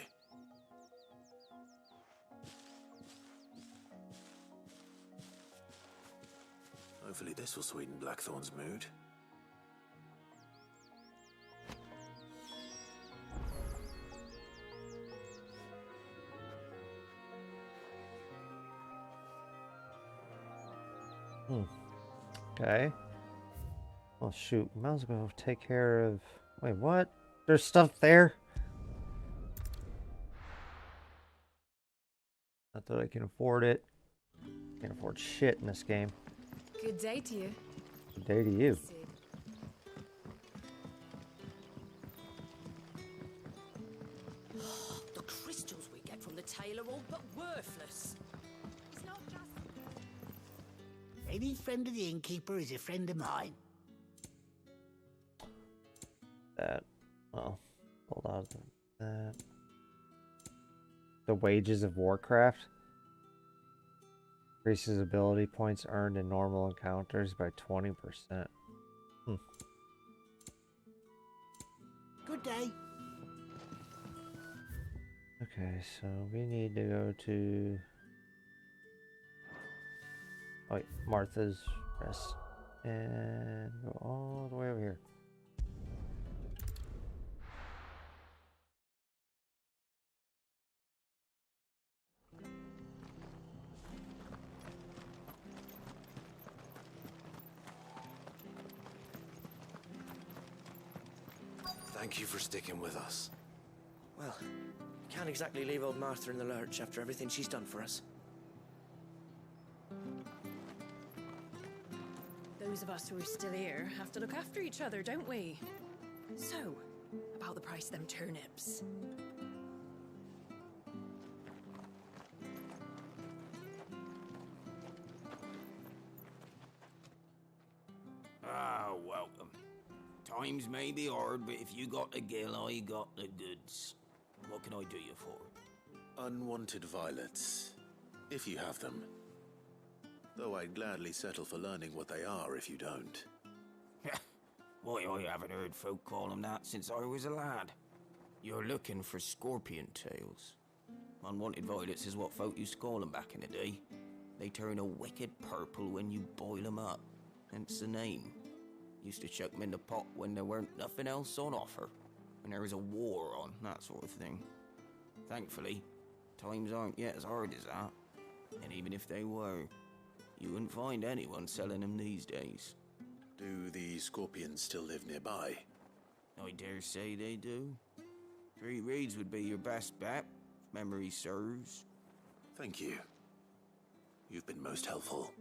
Hopefully this will sweeten Blackthorn's mood. Okay. Well, shoot. Might as well take care of... Wait, what? There's stuff there? Not that I can afford it. Can't afford shit in this game. Good day to you. Good day to you. The crystals we get from the tail are all but worthless. It's not just... Any friend of the innkeeper is a friend of mine. That. Well, hold on. That. The Wages of Warcraft. Increases ability points earned in normal encounters by 20%. Good day. Okay, so we need to go to... Oh, wait, Martha's Rest. And go all the way over here. Thank you for sticking with us. Well, can't exactly leave old Martha in the lurch after everything she's done for us. Those of us who are still here have to look after each other, don't we? So, about the price of them turnips. Ah, welcome. Times may be hard, but if you got the gill, I got the goods. What can I do you for? Unwanted violets, if you have them. Though I'd gladly settle for learning what they are if you don't. Why, I haven't heard folk call them that since I was a lad. You're looking for scorpion tails. Unwanted violets is what folk used to call them back in the day. They turn a wicked purple when you boil them up, hence the name. Used to chuck them in the pot when there weren't nothing else on offer, when there was a war on, that sort of thing. Thankfully, times aren't yet as hard as that. And even if they were, you wouldn't find anyone selling them these days. Do the scorpions still live nearby? I dare say they do. 3 Reeds would be your best bet, if memory serves. Thank you. You've been most helpful.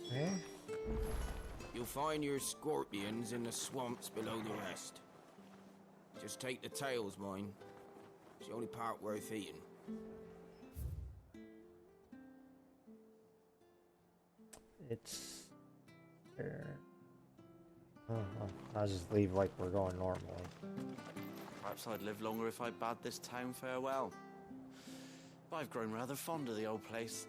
Okay. You'll find your scorpions in the swamps below the rest. Just take the tails, mind. It's the only part worth eating. It's there. Oh, I'll just leave like we're going normally. Perhaps I'd live longer if I bade this town farewell. But I've grown rather fond of the old place.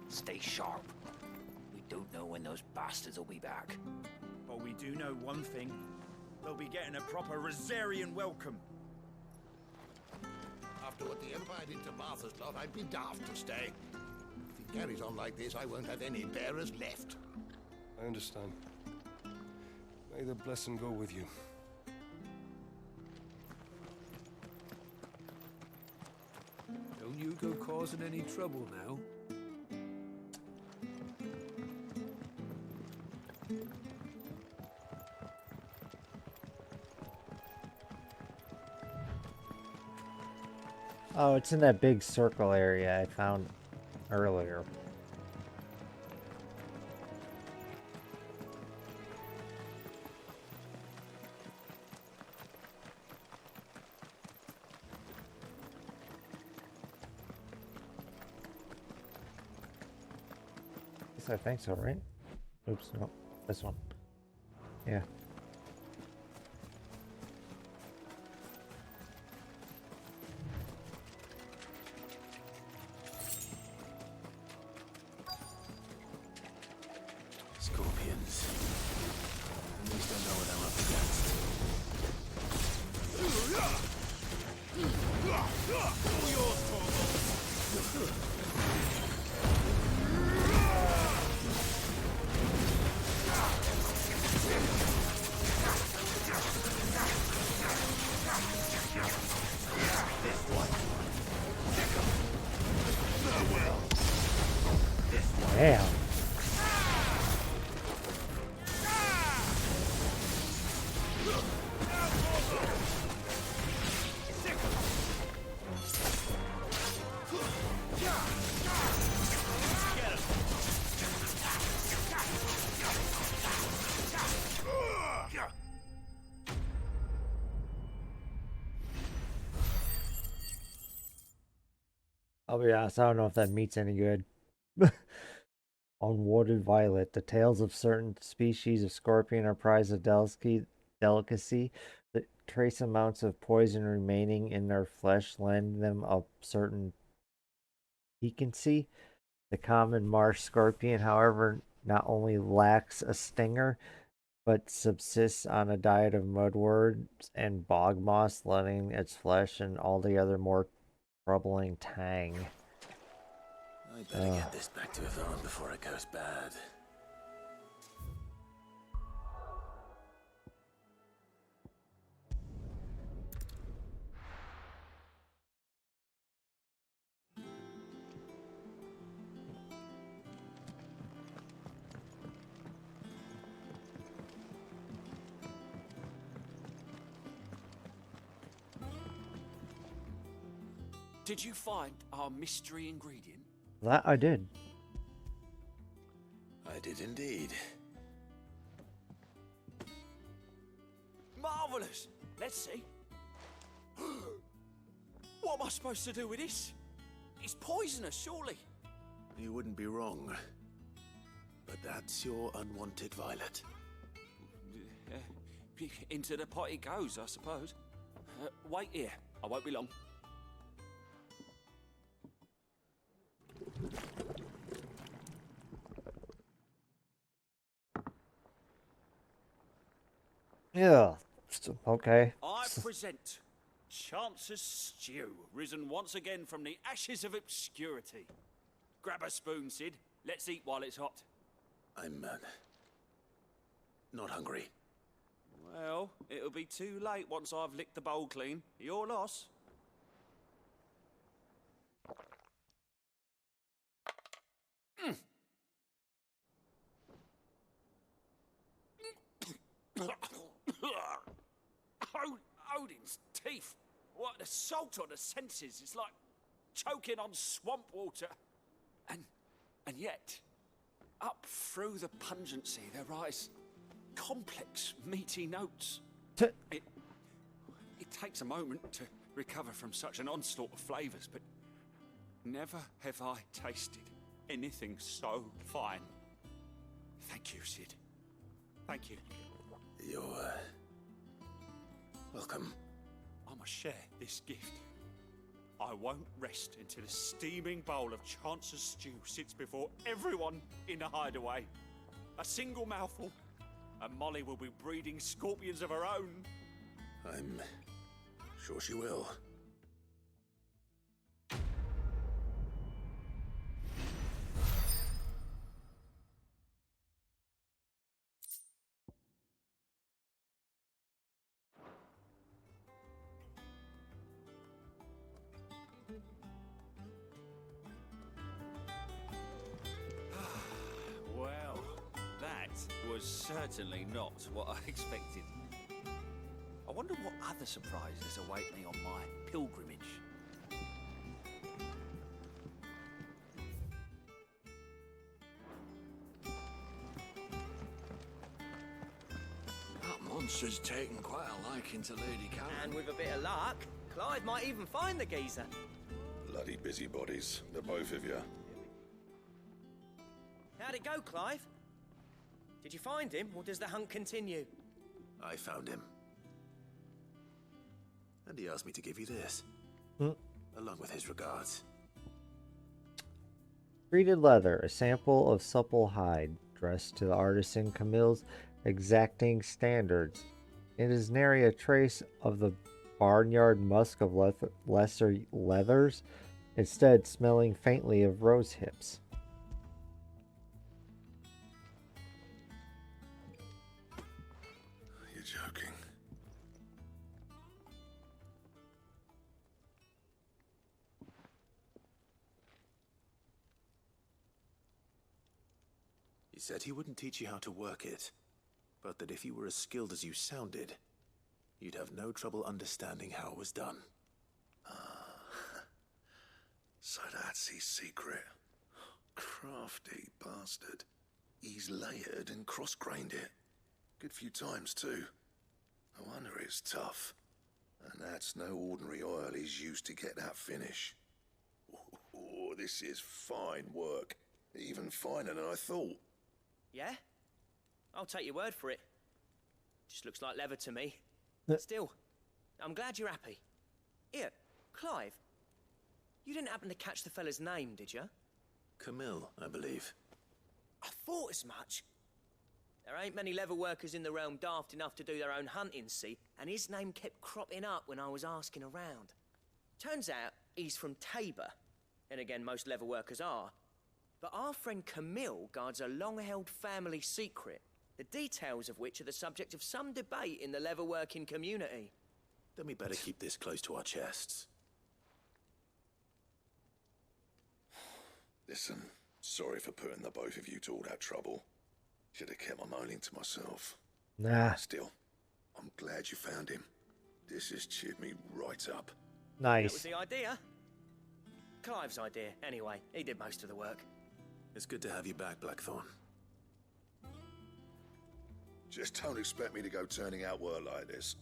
Stay sharp. We don't know when those bastards will be back. But we do know one thing. They'll be getting a proper Rosarian welcome. After what the Empire did to Martha's lot, I'd be daft to stay. If it carries on like this, I won't have any bearers left. I understand. May the blessing go with you. Don't you go causing any trouble now. Oh, it's in that big circle area I found earlier. Yes, I think so, right? Oops, no, this one. Yeah. Scorpions. At least I know what I'm up against. All yours, Torval. Damn. I'll be honest, I don't know if that meat's any good. Unwanted violet. The tails of certain species of scorpion are prized of delicacy. The trace amounts of poison remaining in their flesh lend them a certain piquancy. The common marsh scorpion, however, not only lacks a stinger, but subsists on a diet of mudworms and bog moss, letting its flesh and all the other more troubling tang. I better get this back to Yvonne before it goes bad. Did you find our mystery ingredient? That I did. I did indeed. Marvelous! Let's see. What am I supposed to do with this? It's poisonous, surely. You wouldn't be wrong. But that's your unwanted violet. Into the pot it goes, I suppose. Wait here. I won't be long. Yeah. Okay. I present Chance's Stew, risen once again from the ashes of obscurity. Grab a spoon, Sid. Let's eat while it's hot. I'm not hungry. Well, it'll be too late once I've licked the bowl clean. Your loss. Odin's teeth. What an assault on the senses. It's like choking on swamp water. And yet, up through the pungency, there rise complex, meaty notes. It takes a moment to recover from such an onslaught of flavours, but never have I tasted anything so fine. Thank you, Sid. Thank you. You're welcome. I must share this gift. I won't rest until a steaming bowl of Chance's Stew sits before everyone in the hideaway. A single mouthful, and Molly will be breeding scorpions of her own. I'm sure she will. Well, that was certainly not what I expected. I wonder what other surprises await me on my pilgrimage. That monster's taken quite a liking to Lady Karen. And with a bit of luck, Clive might even find the geezer. Bloody busybodies, the both of you. How'd it go, Clive? Did you find him, or does the hunt continue? I found him. And he asked me to give you this. Along with his regards. Treated leather, a sample of supple hide, dressed to the artisan Camille's exacting standards. It is nary a trace of the barnyard musk of lesser leathers, instead smelling faintly of rose hips. You're joking. He said he wouldn't teach you how to work it, but that if you were as skilled as you sounded, you'd have no trouble understanding how it was done. So that's his secret. Crafty bastard. He's layered and cross-grained it. Good few times, too. No wonder it's tough. And that's no ordinary oil he's used to get that finish. Oh, this is fine work. Even finer than I thought. Yeah? I'll take your word for it. Just looks like leather to me. Still, I'm glad you're happy. Here, Clive. You didn't happen to catch the fella's name, did you? Camille, I believe. I thought as much. There ain't many leather workers in the realm daft enough to do their own hunting, see? And his name kept cropping up when I was asking around. Turns out he's from Tabor. And again, most leather workers are. But our friend Camille guards a long-held family secret, the details of which are the subject of some debate in the leatherworking community. Then we better keep this close to our chests. Listen, sorry for putting the both of you to all that trouble. Should have kept my moaning to myself. Nah. Still, I'm glad you found him. This has cheered me right up. Nice. That was the idea. Clive's idea, anyway. He did most of the work. It's good to have you back, Blackthorn. Just don't expect me to go turning out work like this.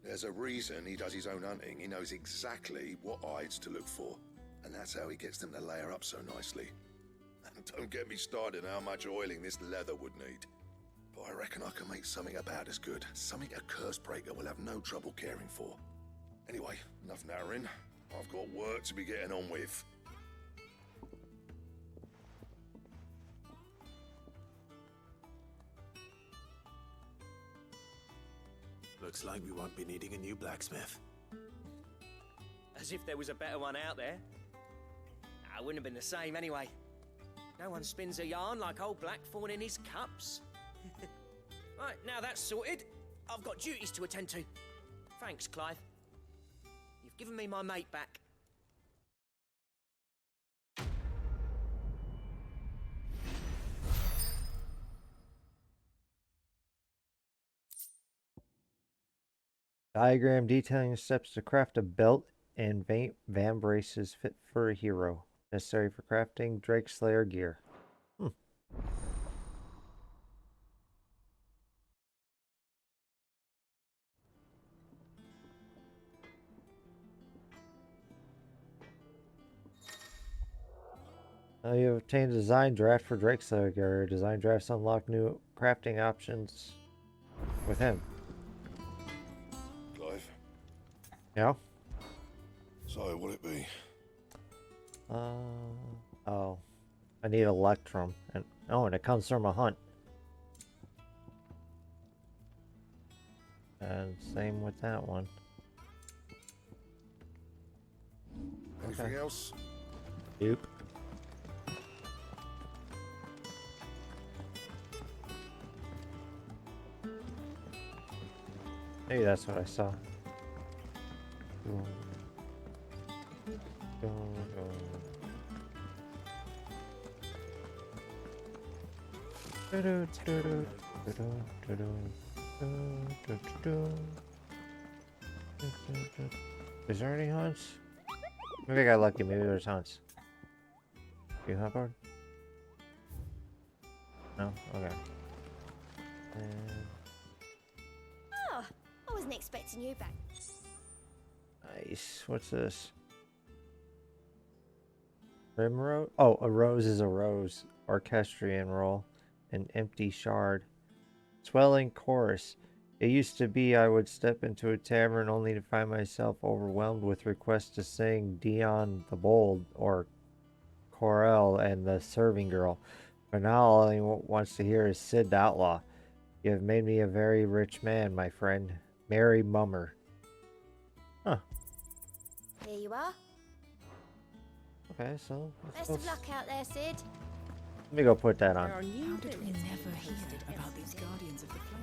There's a reason he does his own hunting. He knows exactly what hides to look for. And that's how he gets them to layer up so nicely. And don't get me started on how much oiling this leather would need. But I reckon I can make something about as good. Something a curse breaker will have no trouble caring for. Anyway, enough narrowing. I've got work to be getting on with. Looks like we won't be needing a new blacksmith. As if there was a better one out there. I wouldn't have been the same anyway. No one spins a yarn like old Blackthorn in his cups. Right, now that's sorted, I've got duties to attend to. Thanks, Clive. You've given me my mate back. Diagram detailing steps to craft a belt and van braces fit for a hero. Necessary for crafting Drake Slayer gear. Now you have obtained a design draft for Drake Slayer gear. Design drafts unlock new crafting options with him. Clive? Yeah? So, what'll it be? Oh. I need Electrum. And it comes from a hunt. And same with that one. Anything else? Nope. Maybe that's what I saw. Is there any hunts? Maybe I got lucky. Maybe there's hunts. You hunt board? No? Okay. Oh, I wasn't expecting you back. Nice. What's this? Primrose? Oh, a rose is a rose. Orchestrion roll. An empty shard. Swelling chorus. It used to be I would step into a tavern only to find myself overwhelmed with requests to sing Dion the Bold or Corel and the Serving Girl. But now all anyone wants to hear is Sid the Outlaw. You have made me a very rich man, my friend. Mary Mummer. Huh. Here you are. Okay, so Best of luck out there, Sid. let me go put that on. How did we never hear about these Guardians of the Flame?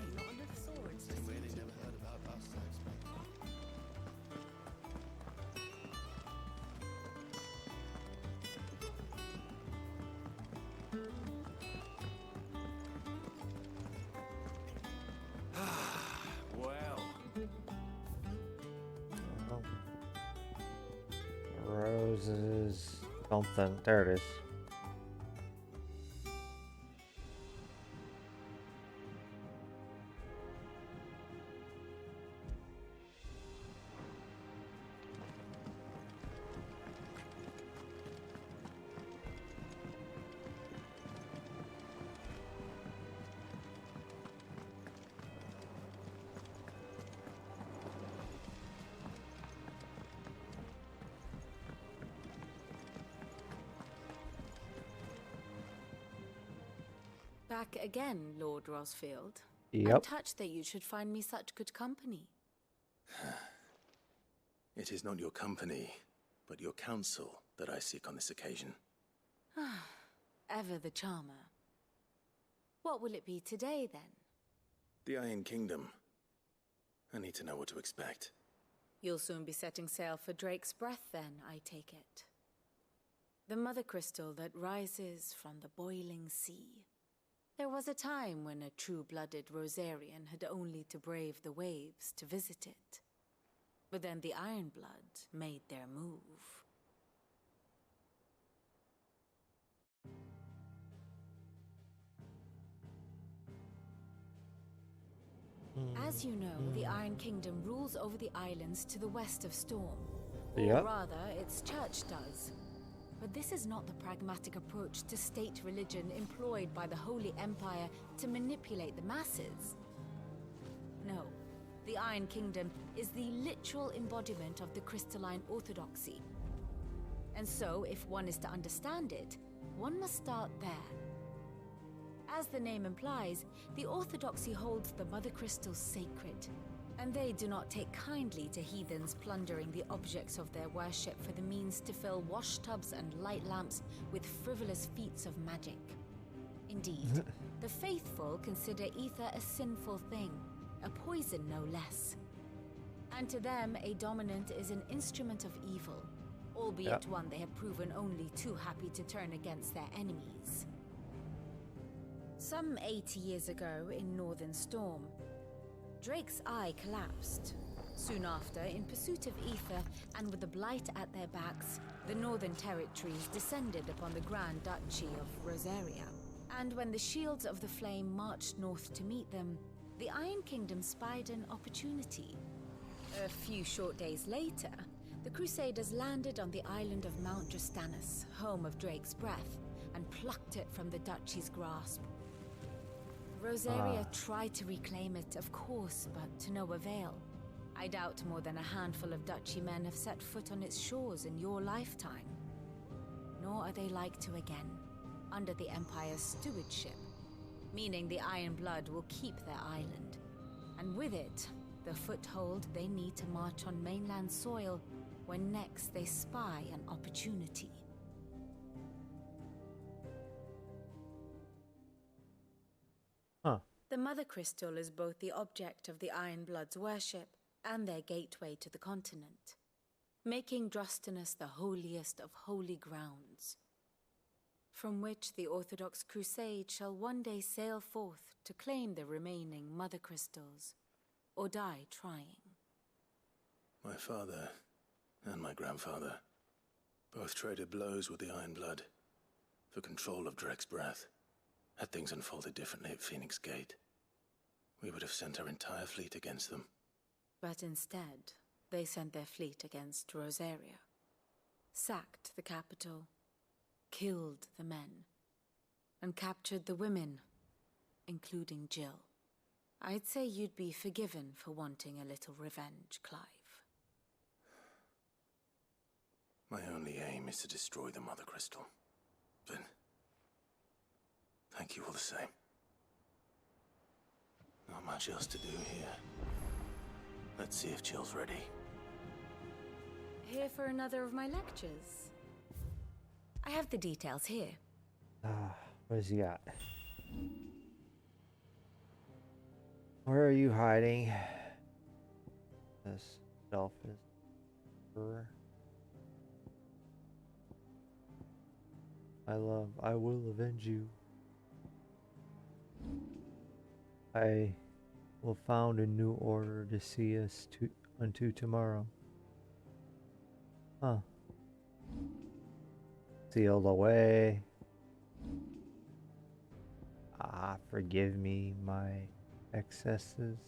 Roses. Something. There it is. back again, Lord Rosfield. I'm Yep. touched that you should find me such good company. It is not your company, but your counsel that I seek on this occasion. Ever the charmer. What will it be today, then? The Iron Kingdom. I need to know what to expect. You'll soon be setting sail for Drake's Breath, then, I take it. The mother crystal that rises from the boiling sea. There was a time when a true-blooded Rosarian had only to brave the waves to visit it. But then the Ironblood made their move. As you know, the Iron Kingdom rules over the islands to the west of Storm. Or Yep. rather, its church does. But this is not the pragmatic approach to state religion employed by the Holy Empire to manipulate the masses. No, the Iron Kingdom is the literal embodiment of the crystalline orthodoxy. And so, if one is to understand it, one must start there. As the name implies, the orthodoxy holds the mother crystals sacred, and they do not take kindly to heathens plundering the objects of their worship for the means to fill washtubs and light lamps with frivolous feats of magic. Indeed, the faithful consider ether a sinful thing, a poison no less. And to them, a dominant is an instrument of evil, albeit one they have proven only too happy to turn against their enemies. Some 80 years ago in Northern Storm, Drake's eye collapsed. Soon after, in pursuit of ether and with the blight at their backs, the Northern Territories descended upon the Grand Duchy of Rosaria. And when the Shields of the Flame marched north to meet them, the Iron Kingdom spied an opportunity. A few short days later, the Crusaders landed on the island of Mount Justanus, home of Drake's Breath, and plucked it from the Duchy's grasp. Rosaria tried to reclaim it, of course, but to no avail. I doubt more than a handful of Duchy men have set foot on its shores in your lifetime. Nor are they like to again, under the Empire's stewardship, meaning the Iron Blood will keep their island, and with it, the foothold they need to march on mainland soil when next they spy an opportunity. The Mother Crystal is both the object of the Iron Blood's worship and their gateway to the continent, making Drostanus the holiest of holy grounds, from which the Orthodox Crusade shall one day sail forth to claim the remaining Mother Crystals, or die trying. My father and my grandfather both traded blows with the Iron Blood for control of Drake's Breath. Had things unfolded differently at Phoenix Gate, we would have sent our entire fleet against them. But instead, they sent their fleet against Rosaria, sacked the capital, killed the men, and captured the women, including Jill. I'd say you'd be forgiven for wanting a little revenge, Clive. My only aim is to destroy the Mother Crystal. But thank you all the same. Not much else to do here. Let's see if Jill's ready. Here for another of my lectures? I have the details here. What does he got? Where are you hiding? This self is I will avenge you. I will found a new order to see us unto tomorrow. Huh. Sealed away. Forgive me my excesses.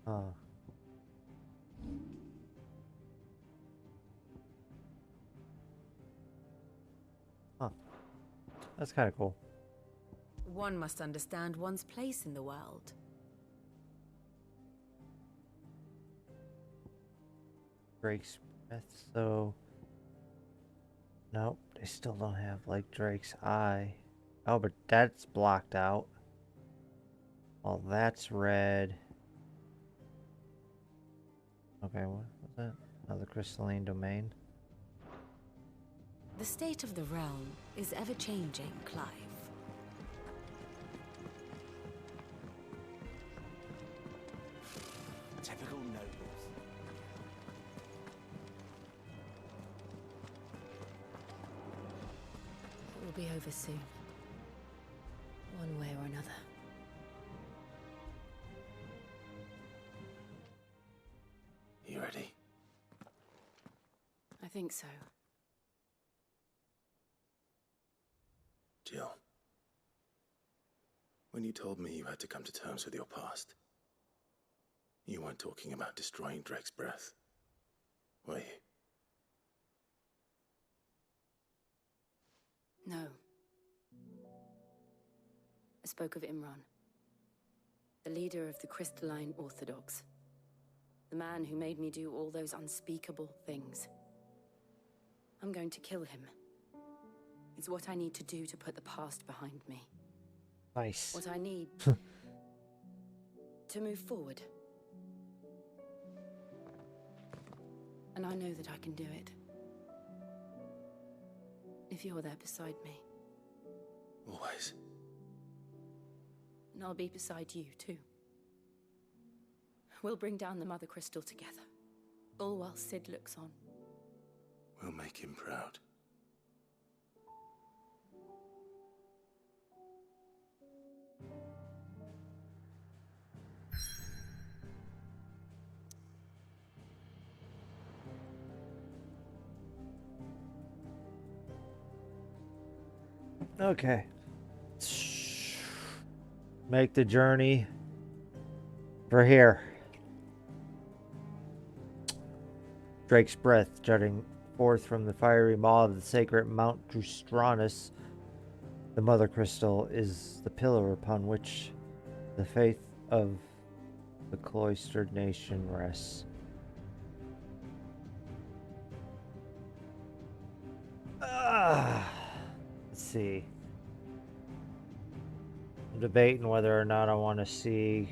Huh. That's kind of cool. One must understand one's place in the world. Drake's breath, so... Nope, they still don't have, like, Drake's eye. Oh, but that's blocked out. Well, that's red. Okay, what was that? Another crystalline domain. The state of the realm is ever-changing, Clive. Typical nobles. It will be over soon. One way or another. You ready? I think so. Jill. When you told me you had to come to terms with your past, you weren't talking about destroying Drake's breath, were you? No. I spoke of Imran, the leader of the Crystalline Orthodox. The man who made me do all those unspeakable things. I'm going to kill him. It's what I need to do to put the past behind me. Nice. What I need to move forward. And I know that I can do it. If you're there beside me. Always. And I'll be beside you, too. We'll bring down the Mother Crystal together. All while Sid looks on. We'll make him proud. Okay. Make the journey for here. Drake's breath jutting forth from the fiery maw of the sacred Mount Drustranus. The Mother Crystal is the pillar upon which the faith of the cloistered nation rests. Let's see. I'm debating whether or not I want to see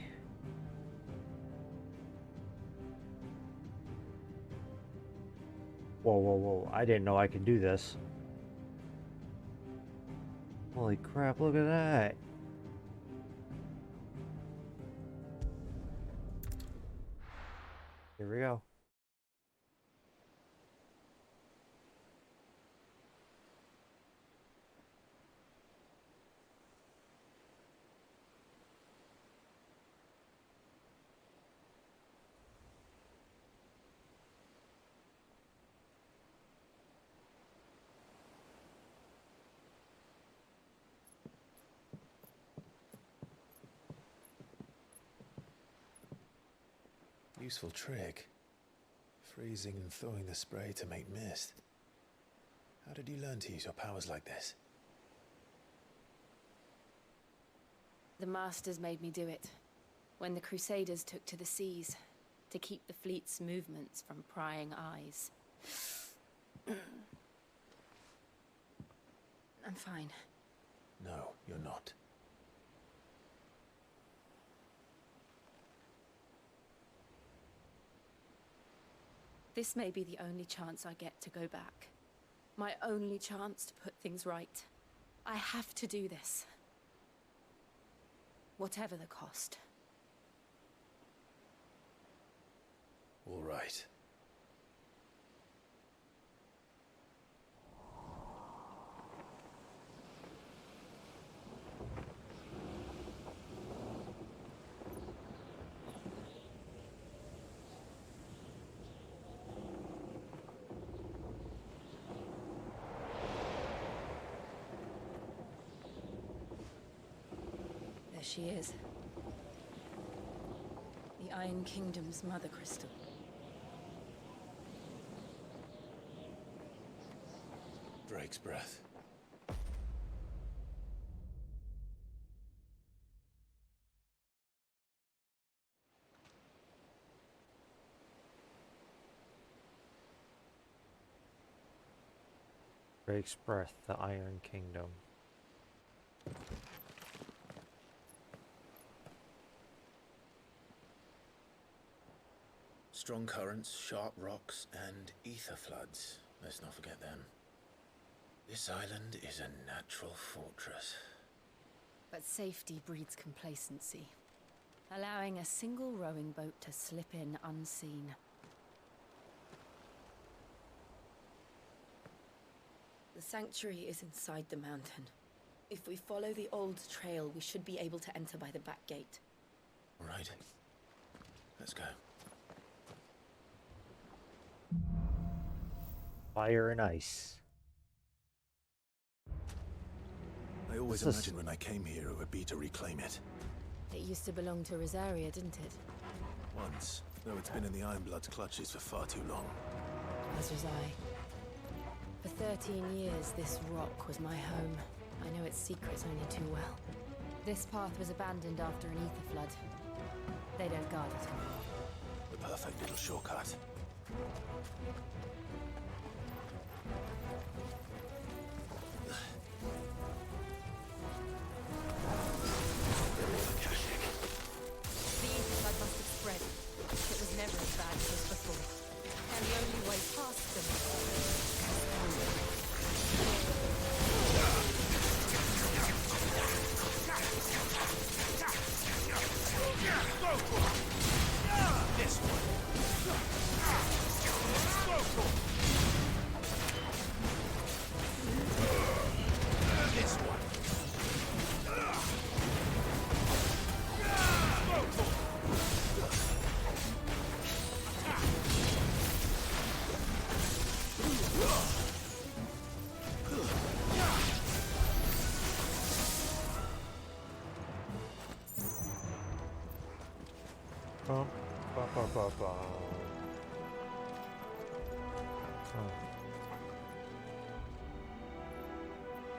whoa. I didn't know I could do this. Holy crap, look at that. Here we go. Useful trick. Freezing and thawing the spray to make mist. How did you learn to use your powers like this? The Masters made me do it. When the Crusaders took to the seas, to keep the fleet's movements from prying eyes. I'm fine. No, you're not. This may be the only chance I get to go back. My only chance to put things right. I have to do this. Whatever the cost. All right. There she is. The Iron Kingdom's Mother Crystal. Drake's breath. Drake's Breath, the Iron Kingdom. Strong currents, sharp rocks, and ether floods. Let's not forget them. This island is a natural fortress. But safety breeds complacency, allowing a single rowing boat to slip in unseen. The sanctuary is inside the mountain. If we follow the old trail, we should be able to enter by the back gate. All right. Let's go. Fire and ice. I always This is- imagined when I came here it would be to reclaim it. It used to belong to Rosaria, didn't it? Once, though it's been in the Ironblood's clutches for far too long. As was I. For 13 years, this rock was my home. I know its secrets only too well. This path was abandoned after an ether flood. They don't guard it anymore. The perfect little shortcut. The ether flood must have spread. It was never as bad as this before. And the only way past them This one. This one. Bum, bum, bum, bum, bum.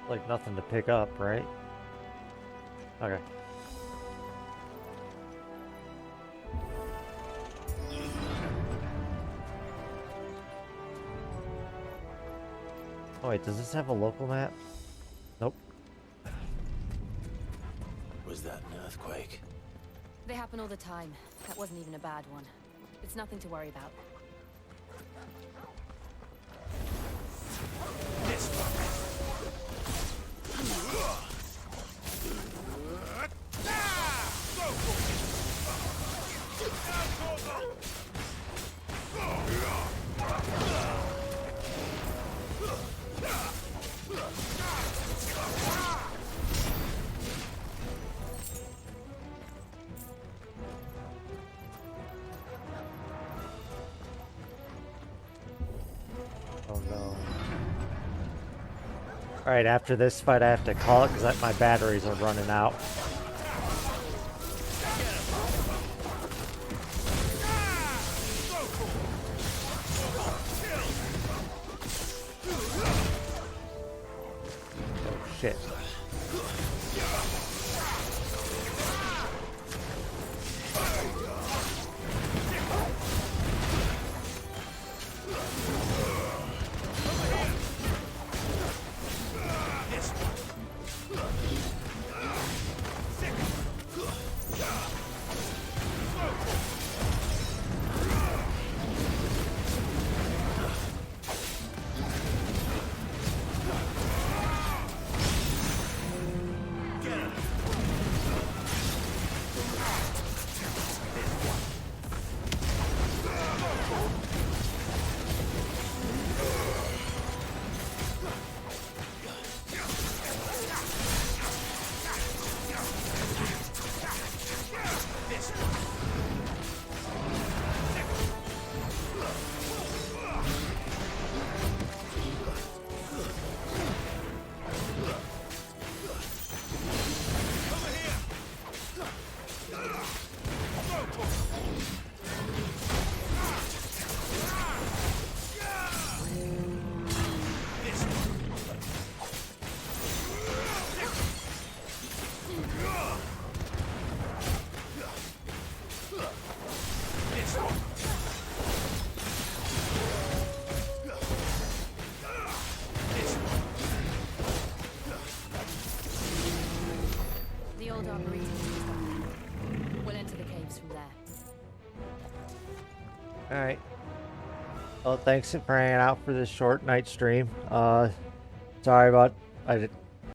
Like nothing to pick up, right? Okay. Oh wait, does this have a local map? Nope. Was that an earthquake? they happen all the time. That wasn't even a bad one. It's nothing to worry about. Oh no. Alright, after this fight I have to call it because my batteries are running out. Oh shit. Alright. Well, thanks for hanging out for this short night stream. Sorry about...